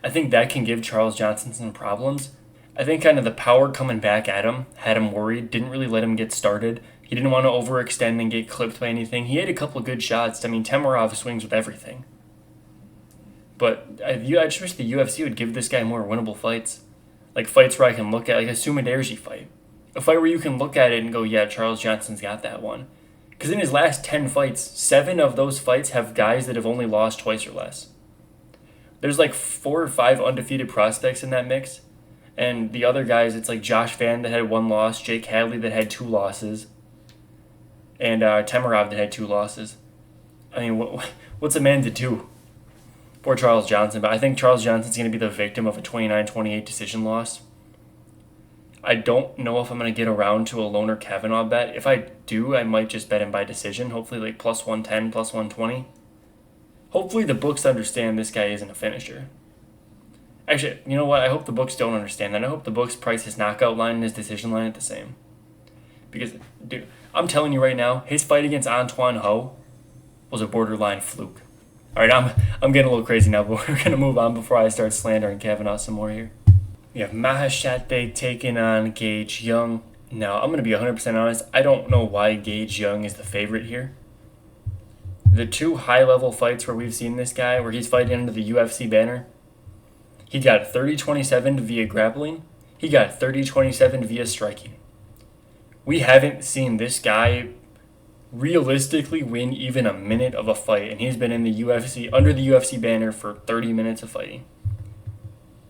I think that can give Charles Johnson some problems. I think kind of the power coming back at him had him worried, didn't really let him get started. He didn't want to overextend and get clipped by anything. He had a couple of good shots. I mean, Temirov swings with everything. But I just wish the UFC would give this guy more winnable fights. Like fights where I can look at, like a Sumaderji fight. A fight where you can look at it and go, yeah, Charles Johnson's got that one. Because in his last 10 fights, 7 of those fights have guys that have only lost twice or less. There's like 4 or 5 undefeated prospects in that mix. And the other guys, it's like Josh Van that had 1 loss, Jake Hadley that had 2 losses, and Temirov that had 2 losses. I mean, what's a man to do? Poor Charles Johnson, but I think Charles Johnson's going to be the victim of a 29-28 decision loss. I don't know if I'm going to get around to a Loner Kavanagh bet. If I do, I might just bet him by decision, hopefully like plus 110, plus 120. Hopefully the books understand this guy isn't a finisher. Actually, you know what? I hope the books don't understand that. I hope the books price his knockout line and his decision line at the same. Because, dude, I'm telling you right now, his fight against Antoine Ho was a borderline fluke. All right, I'm getting a little crazy now, but we're going to move on before I start slandering Kavanagh some more here. We have Maheshate taking on Gage Young. Now, I'm going to be 100% honest. I don't know why Gage Young is the favorite here. The 2 high-level fights where we've seen this guy, where he's fighting under the UFC banner, he got 30-27 via grappling. He got 30-27 via striking. We haven't seen this guy realistically win even a minute of a fight, and he's been in the UFC under the UFC banner for 30 minutes of fighting.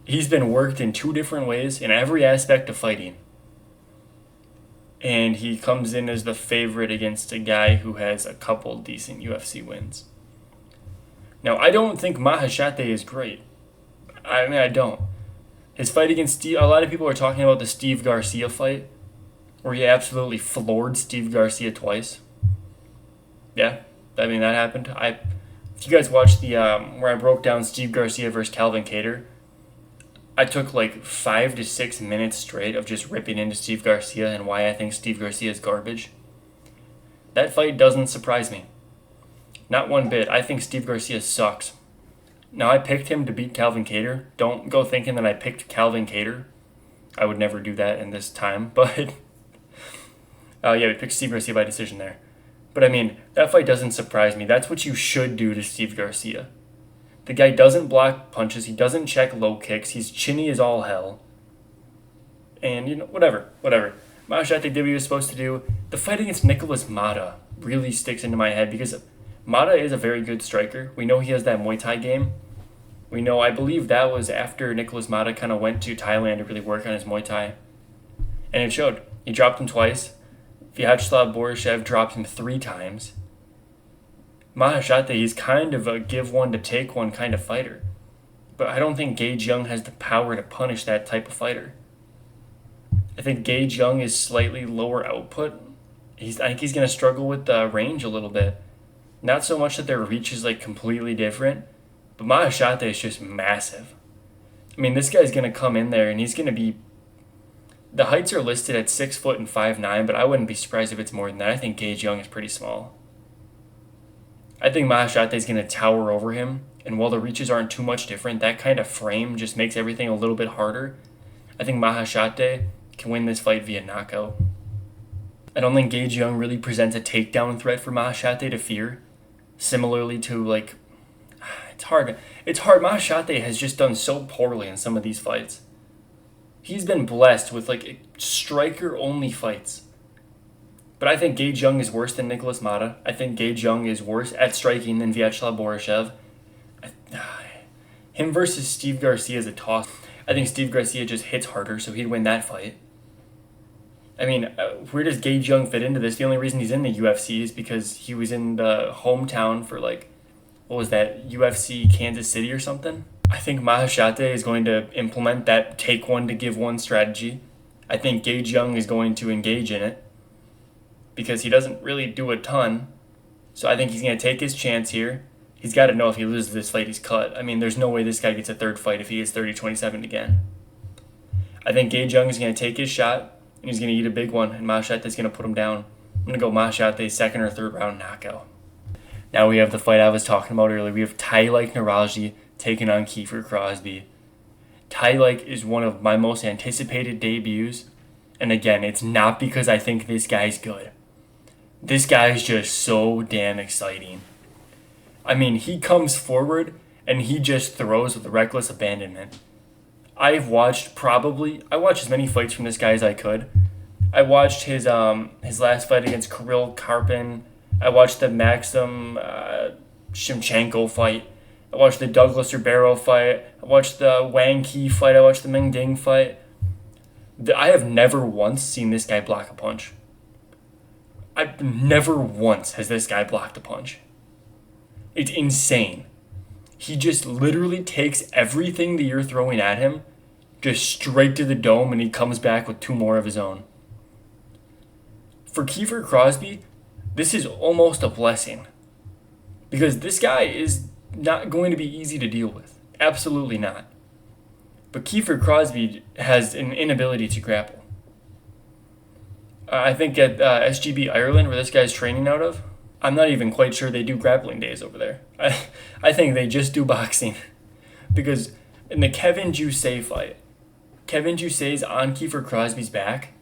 He's been worked in 2 different ways in every aspect of fighting. And he comes in as the favorite against a guy who has a couple decent UFC wins. Now, I don't think Mahashate is great. I don't. His fight against Steve, a lot of people are talking about the Steve Garcia fight, where he absolutely floored Steve Garcia twice. Yeah, that happened. If you guys watched the where I broke down Steve Garcia versus Calvin Kattar, I took like 5 to 6 minutes straight of just ripping into Steve Garcia and why I think Steve Garcia is garbage. That fight doesn't surprise me. Not one bit. I think Steve Garcia sucks. Now, I picked him to beat Calvin Kattar. Don't go thinking that I picked Calvin Kattar. I would never do that in this time, but yeah, we picked Steve Garcia by decision there. But that fight doesn't surprise me. That's what you should do to Steve Garcia. The guy doesn't block punches. He doesn't check low kicks. He's chinny as all hell. And, whatever. Mahashate did what he was supposed to do. The fight against Nicholas Mata really sticks into my head because Mata is a very good striker. We know he has that Muay Thai game. We know, I believe that was after Nicholas Mata kind of went to Thailand to really work on his Muay Thai. And it showed. He dropped him twice. Vyacheslav Borishev dropped him 3 times. Mahashate, he's kind of a give one to take one kind of fighter. But I don't think Gage Young has the power to punish that type of fighter. I think Gage Young is slightly lower output. I think he's going to struggle with the range a little bit. Not so much that their reach is like completely different, but Mahashate is just massive. This guy's going to come in there and he's going to be... The heights are listed at 6 foot and 5'9", but I wouldn't be surprised if it's more than that. I think Gage Young is pretty small. I think Mahashate is going to tower over him, and while the reaches aren't too much different, that kind of frame just makes everything a little bit harder. I think Mahashate can win this fight via knockout. I don't think Gage Young really presents a takedown threat for Mahashate to fear. Similarly to, it's hard. Mahashate has just done so poorly in some of these fights. He's been blessed with, striker-only fights. But I think Gage Young is worse than Nicholas Mata. I think Gage Young is worse at striking than Vyacheslav Borishev. Him versus Steve Garcia is a toss. I think Steve Garcia just hits harder, so he'd win that fight. Where does Gage Young fit into this? The only reason he's in the UFC is because he was in the hometown for, what was that, UFC Kansas City or something? I think Mahashate is going to implement that take one to give one strategy. I think Gage Young is going to engage in it because he doesn't really do a ton. So I think he's going to take his chance here. He's got to know if he loses this fight, he's cut. There's no way this guy gets a third fight if he gets 30-27 again. I think Gage Young is going to take his shot, and he's going to eat a big one, and Mahashate is going to put him down. I'm going to go Mahashate second or third round knockout. Now we have the fight I was talking about earlier. We have Tylik Naraji taking on Kiefer Crosby. Tylik is one of my most anticipated debuts. And again, it's not because I think this guy's good. This guy's just so damn exciting. He comes forward and he just throws with reckless abandonment. I watched as many fights from this guy as I could. I watched his last fight against Kirill Karpin. I watched the Maxim Shimchenko fight. I watched the Douglas Ribeiro fight. I watched the Wang Qi fight. I watched the Meng Ding fight. I have never once seen this guy block a punch. Never once has this guy blocked a punch. It's insane. He just literally takes everything that you're throwing at him, just straight to the dome, and he comes back with 2 more of his own. For Kiefer Crosby, this is almost a blessing. Because this guy is not going to be easy to deal with. Absolutely not. But Kiefer Crosby has an inability to grapple. I think at SGB Ireland, where this guy's training out of, I'm not even quite sure they do grappling days over there. I think they just do boxing. Because in the Kevin Jousset fight, Kevin Jousset's on Kiefer Crosby's back,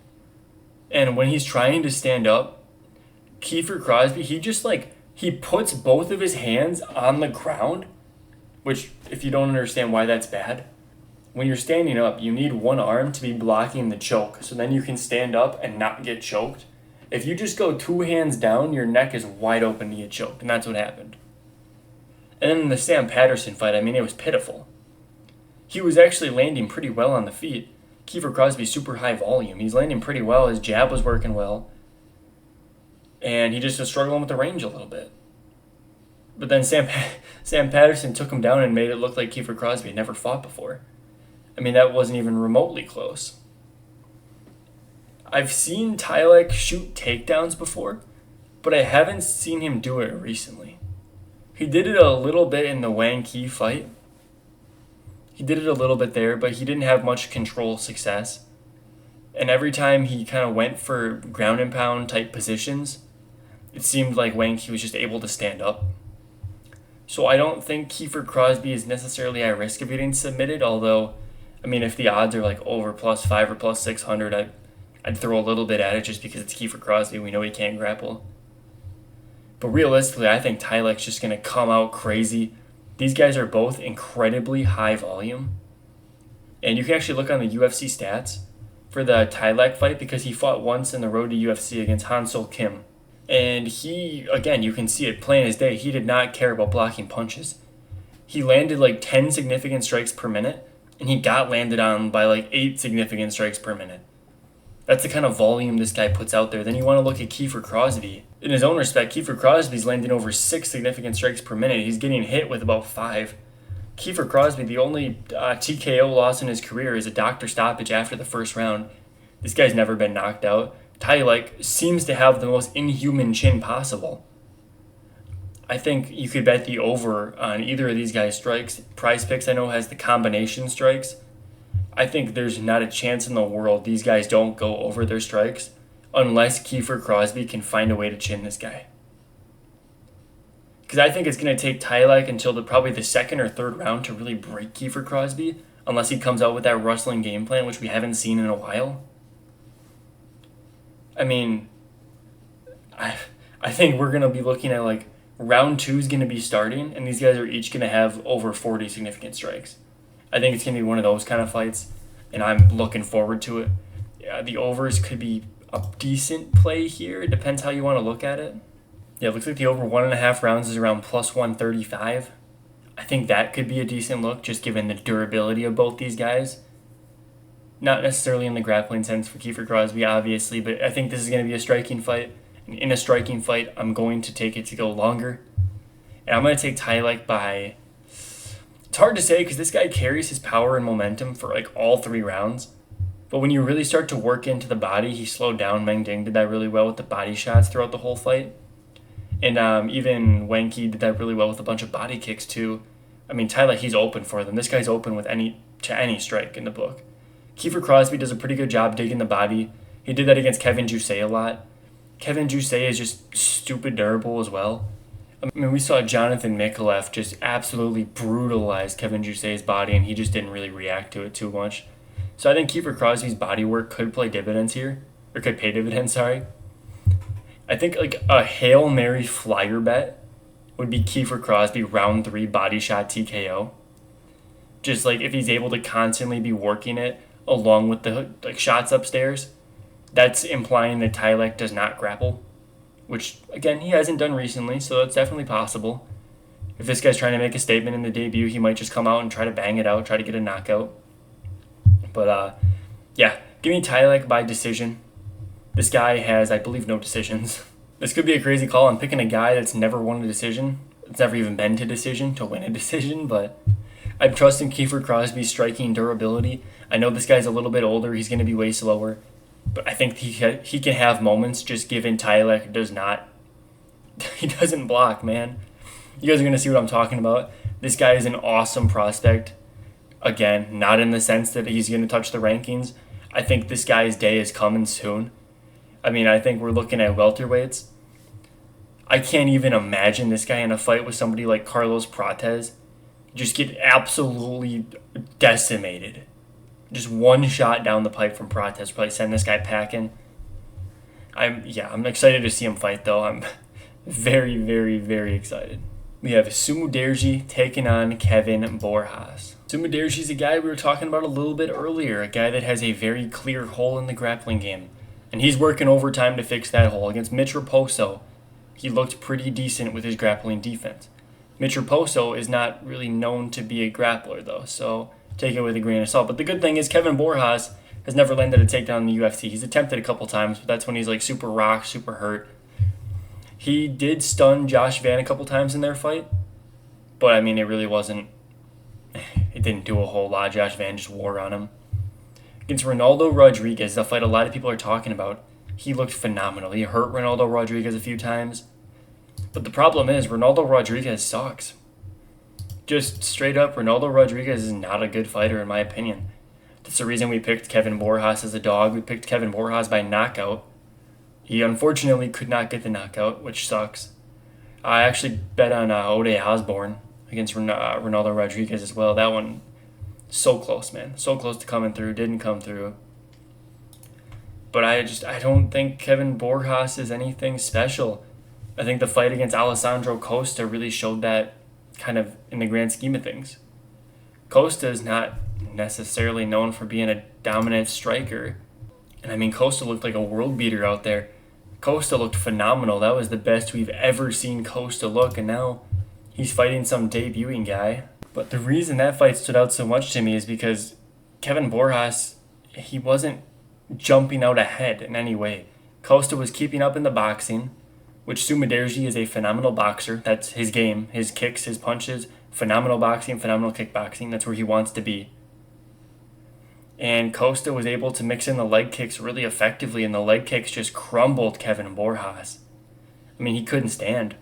and when he's trying to stand up, Kiefer Crosby, he puts both of his hands on the ground, which, if you don't understand why that's bad, when you're standing up, you need one arm to be blocking the choke, so then you can stand up and not get choked. If you just go 2 hands down, your neck is wide open to get choked, and that's what happened. And then in the Sam Patterson fight, it was pitiful. he was actually landing pretty well on the feet. Kiefer Crosby, super high volume. He's landing pretty well. His jab was working well. And he just was struggling with the range a little bit. But then Sam Patterson took him down and made it look like Kiefer Crosby had never fought before. I mean, that wasn't even remotely close. I've seen Tylek shoot takedowns before, but I haven't seen him do it recently. He did it a little bit in the Wang Qi fight. He did it a little bit there, but he didn't have much control success. And every time he kind of went for ground and pound type positions, it seemed like Wang Qi was just able to stand up. So I don't think Kiefer Crosby is necessarily at risk of getting submitted, although, I mean, if the odds are like over +5 or +600, I'd throw a little bit at it just because it's Kiefer Crosby. We know he can't grapple. But realistically, I think Tylek's just going to come out crazy. These guys are both incredibly high volume. And you can actually look on the UFC stats for the Tylek fight because he fought once in the road to UFC against Han-Sol Kim. And he, again, you can see it plain as day, he did not care about blocking punches. He landed like 10 significant strikes per minute, and he got landed on by like 8 significant strikes per minute. That's the kind of volume this guy puts out there. Then you want to look at Kiefer Crosby. In his own respect, Kiefer Crosby's landing over 6 significant strikes per minute. He's getting hit with about 5. Kiefer Crosby, the only TKO loss in his career is a doctor stoppage after the first round. This guy's never been knocked out. Tylek seems to have the most inhuman chin possible. I think you could bet the over on either of these guys' strikes. Prize Picks, I know, has the combination strikes. I think there's not a chance in the world these guys don't go over their strikes unless Kiefer Crosby can find a way to chin this guy. Because I think it's going to take Tylek until probably the second or third round to really break Kiefer Crosby, unless he comes out with that rustling game plan, which we haven't seen in a while. I mean, I think we're going to be looking at like round 2 is going to be starting, and these guys are each going to have over 40 significant strikes. I think it's going to be one of those kind of fights, and I'm looking forward to it. Yeah, the overs could be a decent play here. It depends how you want to look at it. Yeah, it looks like the over 1.5 rounds is around +135. I think that could be a decent look, just given the durability of both these guys. Not necessarily in the grappling sense for Kiefer Crosby, obviously, but I think this is going to be a striking fight. And in a striking fight, I'm going to take it to go longer. And I'm going to take Tylek by... It's hard to say because this guy carries his power and momentum for like all 3 rounds. But when you really start to work into the body, he slowed down. Meng Ding did that really well with the body shots throughout the whole fight. And even Wang Qi did that really well with a bunch of body kicks too. I mean, Tylek, he's open for them. This guy's open with any strike in the book. Kiefer Crosby does a pretty good job digging the body. He did that against Kevin Jousset a lot. Kevin Jousset is just stupid durable as well. I mean, we saw Jonathan Mikalev just absolutely brutalize Kevin Jousset's body, and he just didn't really react to it too much. So I think Kiefer Crosby's body work could play dividends here, or could pay dividends, sorry. I think like a Hail Mary flyer bet would be Kiefer Crosby round 3 body shot TKO. Just like if he's able to constantly be working it along with the like shots upstairs, that's implying that Tylek does not grapple, which again he hasn't done recently, so that's definitely possible. If this guy's trying to make a statement in the debut, he might just come out and try to bang it out, try to get a knockout. But yeah, give me Tylek by decision. This guy has, I believe, no decisions. This could be a crazy call. I'm picking a guy that's never won a decision. It's never even been to decision to win a decision, but I'm trusting Kiefer Crosby's striking durability. I know this guy's a little bit older. He's going to be way slower. But I think he can have moments just given Tylek does not. He doesn't block, man. You guys are going to see what I'm talking about. This guy is an awesome prospect. Again, not in the sense that he's going to touch the rankings. I think this guy's day is coming soon. I mean, I think we're looking at welterweights. I can't even imagine this guy in a fight with somebody like Carlos Prates just get absolutely decimated. Just one shot down the pipe from Prates probably send this guy packing. I'm excited to see him fight though. I'm very, very, very excited. We have Sumudaerji taking on Kevin Borjas. Sumudaerji's a guy we were talking about a little bit earlier, a guy that has a very clear hole in the grappling game. And he's working overtime to fix that hole. Against Mitch Raposo, he looked pretty decent with his grappling defense. Mitch Raposo is not really known to be a grappler, though, so take it with a grain of salt. But the good thing is Kevin Borjas has never landed a takedown in the UFC. He's attempted a couple times, but that's when he's like super rocked, super hurt. He did stun Josh Van a couple times in their fight, but I mean, it really wasn't, it didn't do a whole lot. Josh Van just wore on him. Against Ronaldo Rodriguez, the fight a lot of people are talking about, he looked phenomenal. He hurt Ronaldo Rodriguez a few times. But the problem is, Ronaldo Rodriguez sucks. Just straight up, Ronaldo Rodriguez is not a good fighter in my opinion. That's the reason we picked Kevin Borjas as a dog. We picked Kevin Borjas by knockout. He unfortunately could not get the knockout, which sucks. I actually bet on Ode Osborne against Ronaldo Rodriguez as well. That one, so close, man. So close to coming through. Didn't come through. But I don't think Kevin Borjas is anything special. I think the fight against Alessandro Costa really showed that kind of in the grand scheme of things. Costa is not necessarily known for being a dominant striker. And I mean, Costa looked like a world beater out there. Costa looked phenomenal. That was the best we've ever seen Costa look. And now he's fighting some debuting guy. But the reason that fight stood out so much to me is because Kevin Borjas, he wasn't jumping out ahead in any way. Costa was keeping up in the boxing, which Sumaderji is a phenomenal boxer. That's his game. His kicks, his punches, phenomenal boxing, phenomenal kickboxing. That's where he wants to be. And Costa was able to mix in the leg kicks really effectively, and the leg kicks just crumbled Kevin Borjas. I mean, he couldn't stand.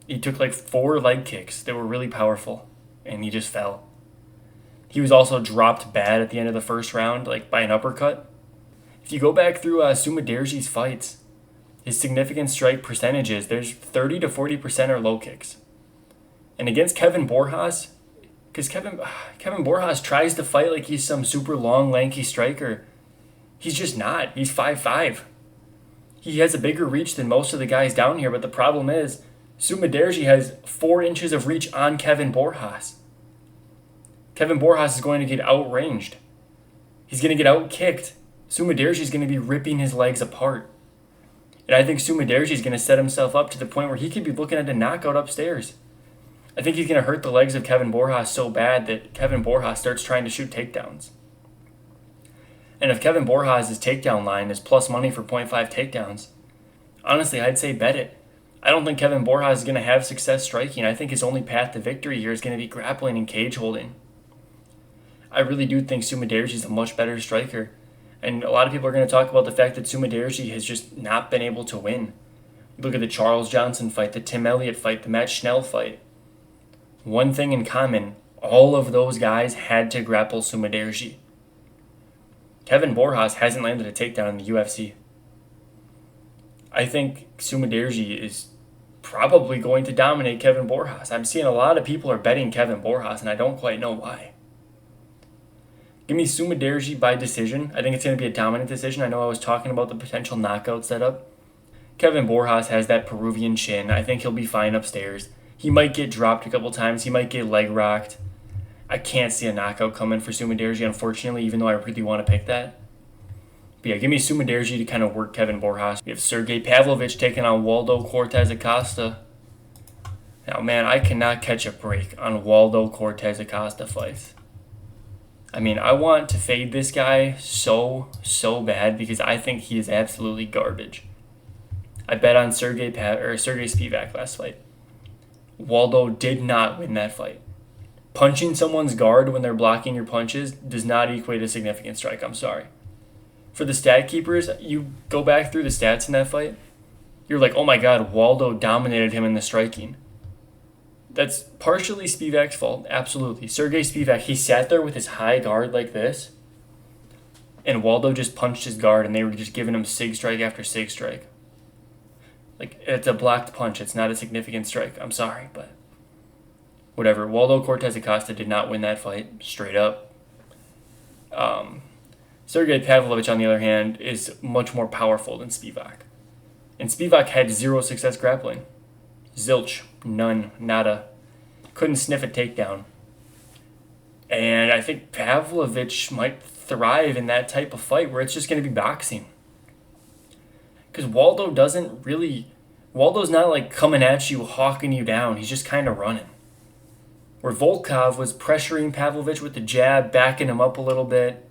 He took like 4 leg kicks that were really powerful, and he just fell. He was also dropped bad at the end of the first round, like by an uppercut. If you go back through Sumaderji's fights, his significant strike percentages, there's 30 to 40% are low kicks. And against Kevin Borjas, because Kevin Borjas tries to fight like he's some super long, lanky striker. He's just not. He's 5'5". He has a bigger reach than most of the guys down here, but the problem is, Sumaderji has 4 inches of reach on Kevin Borjas. Kevin Borjas is going to get outranged. He's going to get outkicked. Sumaderji is going to be ripping his legs apart. And I think Sumaderji is going to set himself up to the point where he could be looking at a knockout upstairs. I think he's going to hurt the legs of Kevin Borjas so bad that Kevin Borjas starts trying to shoot takedowns. And if Kevin Borjas' takedown line is plus money for 0.5 takedowns, honestly, I'd say bet it. I don't think Kevin Borjas is going to have success striking. I think his only path to victory here is going to be grappling and cage holding. I really do think Sumaderji is a much better striker. And a lot of people are going to talk about the fact that Sumaderji has just not been able to win. Look at the Charles Johnson fight, the Tim Elliott fight, the Matt Schnell fight. One thing in common, all of those guys had to grapple Sumaderji. Kevin Borjas hasn't landed a takedown in the UFC. I think Sumaderji is probably going to dominate Kevin Borjas. I'm seeing a lot of people are betting Kevin Borjas, and I don't quite know why. Give me Sumaderji by decision. I think it's going to be a dominant decision. I know I was talking about the potential knockout setup. Kevin Borjas has that Peruvian chin. I think he'll be fine upstairs. He might get dropped a couple times. He might get leg rocked. I can't see a knockout coming for Sumaderji, unfortunately, even though I really want to pick that. But yeah, give me Sumaderji to kind of work Kevin Borjas. We have Sergey Pavlovich taking on Waldo Cortez Acosta. Now, man, I cannot catch a break on Waldo Cortez Acosta fights. I mean, I want to fade this guy so bad because I think he is absolutely garbage. I bet on Sergey Spivak last fight. Waldo did not win that fight. Punching someone's guard when they're blocking your punches does not equate a significant strike. I'm sorry. For the stat keepers, you go back through the stats in that fight, you're like, oh my god, Waldo dominated him in the striking. That's partially Spivak's fault, absolutely. Sergey Spivak, he sat there with his high guard like this, and Waldo just punched his guard, and they were just giving him sig strike after sig strike. Like, it's a blocked punch. It's not a significant strike. I'm sorry, but whatever. Waldo Cortez Acosta did not win that fight, straight up. Sergey Pavlovich, on the other hand, is much more powerful than Spivak. And Spivak had 0 success grappling. Zilch. None. Nada. Couldn't sniff a takedown. And I think Pavlovich might thrive in that type of fight where it's just going to be boxing. Because Waldo's not like coming at you, hawking you down. He's just kind of running. where Volkov was pressuring Pavlovich with the jab, backing him up a little bit.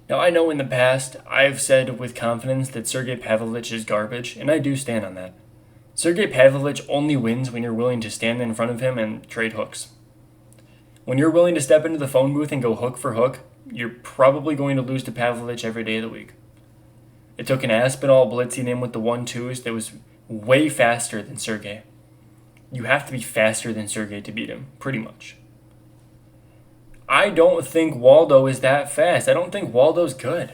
Now, I know in the past I've said with confidence that Sergey Pavlovich is garbage, and I do stand on that. Sergey Pavlovich only wins when you're willing to stand in front of him and trade hooks. When you're willing to step into the phone booth and go hook for hook, you're probably going to lose to Pavlovich every day of the week. It took an Aspinall blitzing him with the 1-2s that was way faster than Sergey. You have to be faster than Sergey to beat him, pretty much. I don't think Waldo is that fast. I don't think Waldo's good.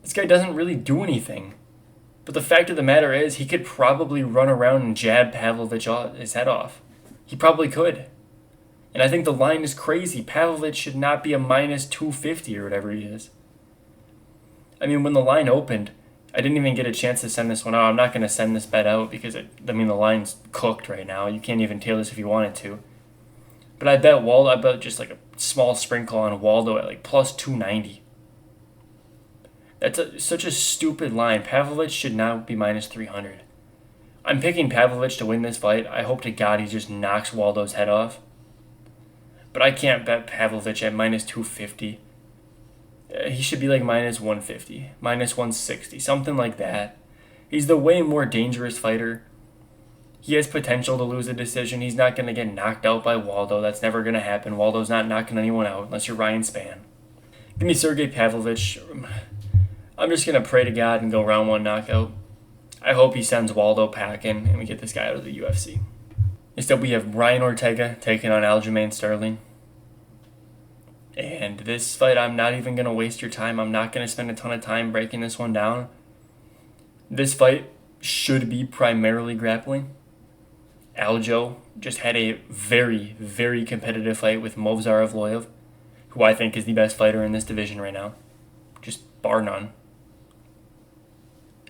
This guy doesn't really do anything. But the fact of the matter is, he could probably run around and jab Pavlovich his head off. He probably could. And I think the line is crazy. Pavlovich should not be a minus 250 or whatever he is. I mean, when the line opened, I didn't even get a chance to send this one out. I'm not going to send this bet out because, the line's cooked right now. You can't even tail this if you wanted to. But I bet just like a small sprinkle on Waldo at like plus 290. That's such a stupid line. Pavlovich should not be minus 300. I'm picking Pavlovich to win this fight. I hope to God he just knocks Waldo's head off. But I can't bet Pavlovich at minus 250. He should be like minus 150, minus 160, something like that. He's the way more dangerous fighter. He has potential to lose a decision. He's not going to get knocked out by Waldo. That's never going to happen. Waldo's not knocking anyone out unless you're Ryan Spann. Give me Sergey Pavlovich. I'm just going to pray to God and go round one knockout. I hope he sends Waldo packing and we get this guy out of the UFC. Next up, we have Brian Ortega taking on Aljamain Sterling. And this fight, I'm not even going to waste your time. I'm not going to spend a ton of time breaking this one down. This fight should be primarily grappling. Aljo just had a very, very competitive fight with Movsar Evloev, who I think is the best fighter in this division right now. Just bar none.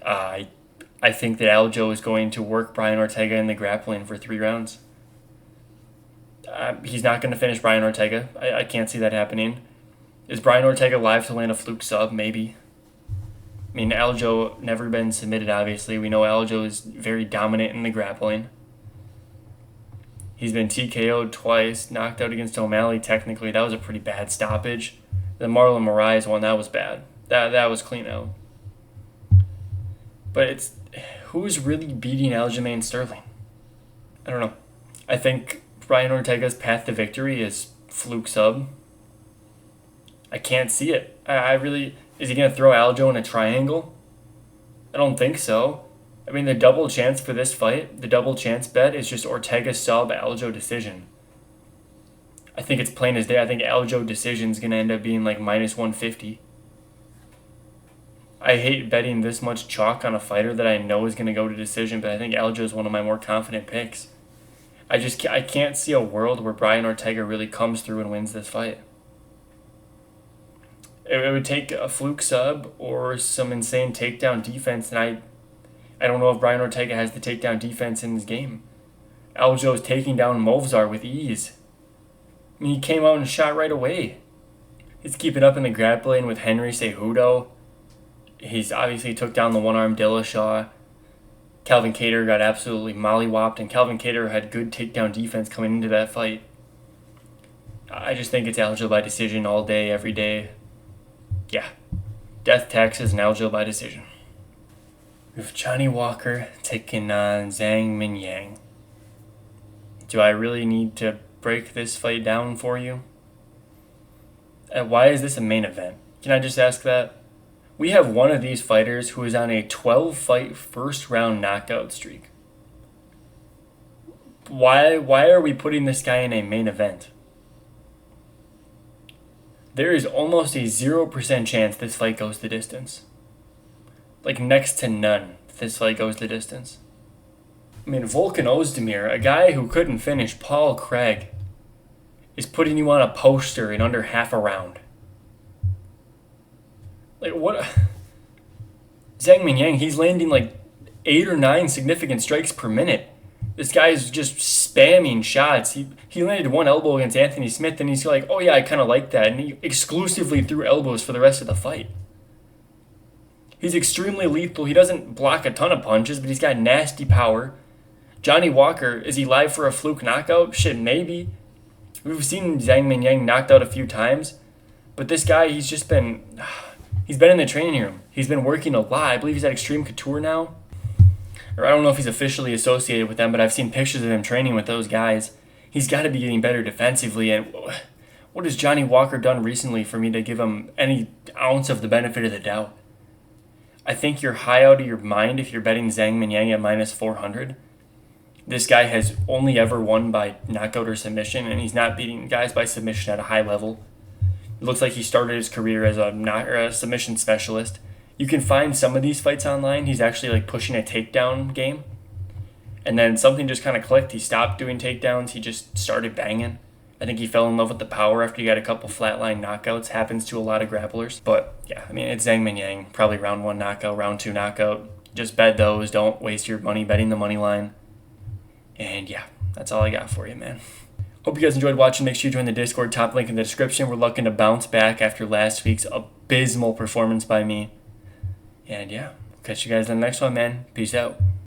I think that Aljo is going to work Brian Ortega in the grappling for 3 rounds. He's not going to finish Brian Ortega. I can't see that happening. Is Brian Ortega live to land a fluke sub? Maybe. I mean, Aljo never been submitted, obviously. We know Aljo is very dominant in the grappling. He's been TKO'd twice, knocked out against O'Malley technically. That was a pretty bad stoppage. The Marlon Moraes one, that was bad. That was clean out. But who's really beating Aljamain Sterling? I don't know. I think Brian Ortega's path to victory is fluke sub. I can't see it. Is he going to throw Aljo in a triangle? I don't think so. I mean, the double chance for this fight, the double chance bet is just Ortega sub, Aljo decision. I think it's plain as day. I think Aljo decision is going to end up being like minus 150. I hate betting this much chalk on a fighter that I know is going to go to decision, but I think Aljo is one of my more confident picks. I can't see a world where Brian Ortega really comes through and wins this fight. It would take a fluke sub or some insane takedown defense, and I don't know if Brian Ortega has the takedown defense in his game. Aljo is taking down Movsar with ease. I mean, he came out and shot right away. He's keeping up in the grappling with Henry Cejudo. He's obviously took down the one-armed Dillashaw. Calvin Kattar got absolutely mollywopped, and Calvin Kattar had good takedown defense coming into that fight. I just think it's Aljo by decision all day, every day. Yeah. Death, taxes, and Aljo by decision. We have Johnny Walker taking on Zhang Minyang. Do I really need to break this fight down for you? Why is this a main event? Can I just ask that? We have one of these fighters who is on a 12-fight first-round knockout streak. Why are we putting this guy in a main event? There is almost a 0% chance this fight goes the distance. Like next to none this fight goes the distance. I mean, Volkan Ozdemir, a guy who couldn't finish Paul Craig, is putting you on a poster in under half a round. Like, what? Zhang Minyang, he's landing like 8 or 9 significant strikes per minute. This guy is just spamming shots. He landed one elbow against Anthony Smith, and he's like, oh yeah, I kind of like that. And he exclusively threw elbows for the rest of the fight. He's extremely lethal. He doesn't block a ton of punches, but he's got nasty power. Johnny Walker, is he live for a fluke knockout? Shit, maybe. We've seen Zhang Mingyang knocked out a few times, but this guy, he's been in the training room. He's been working a lot. I believe he's at Extreme Couture now. Or I don't know if he's officially associated with them, but I've seen pictures of him training with those guys. He's got to be getting better defensively. And what has Johnny Walker done recently for me to give him any ounce of the benefit of the doubt? I think you're high out of your mind if you're betting Zhang Mingyang at minus 400. This guy has only ever won by knockout or submission, and he's not beating guys by submission at a high level. It looks like he started his career as a submission specialist. You can find some of these fights online. He's actually like pushing a takedown game. And then something just kind of clicked. He stopped doing takedowns. He just started banging. I think he fell in love with the power after he got a couple flatline knockouts. Happens to a lot of grapplers. But yeah, I mean, it's Zhang Mingyang. Probably round 1 knockout, round 2 knockout. Just bet those. Don't waste your money betting the money line. And yeah, that's all I got for you, man. Hope you guys enjoyed watching. Make sure you join the Discord. Top link in the description. We're looking to bounce back after last week's abysmal performance by me. And yeah, we'll catch you guys in the next one, man. Peace out.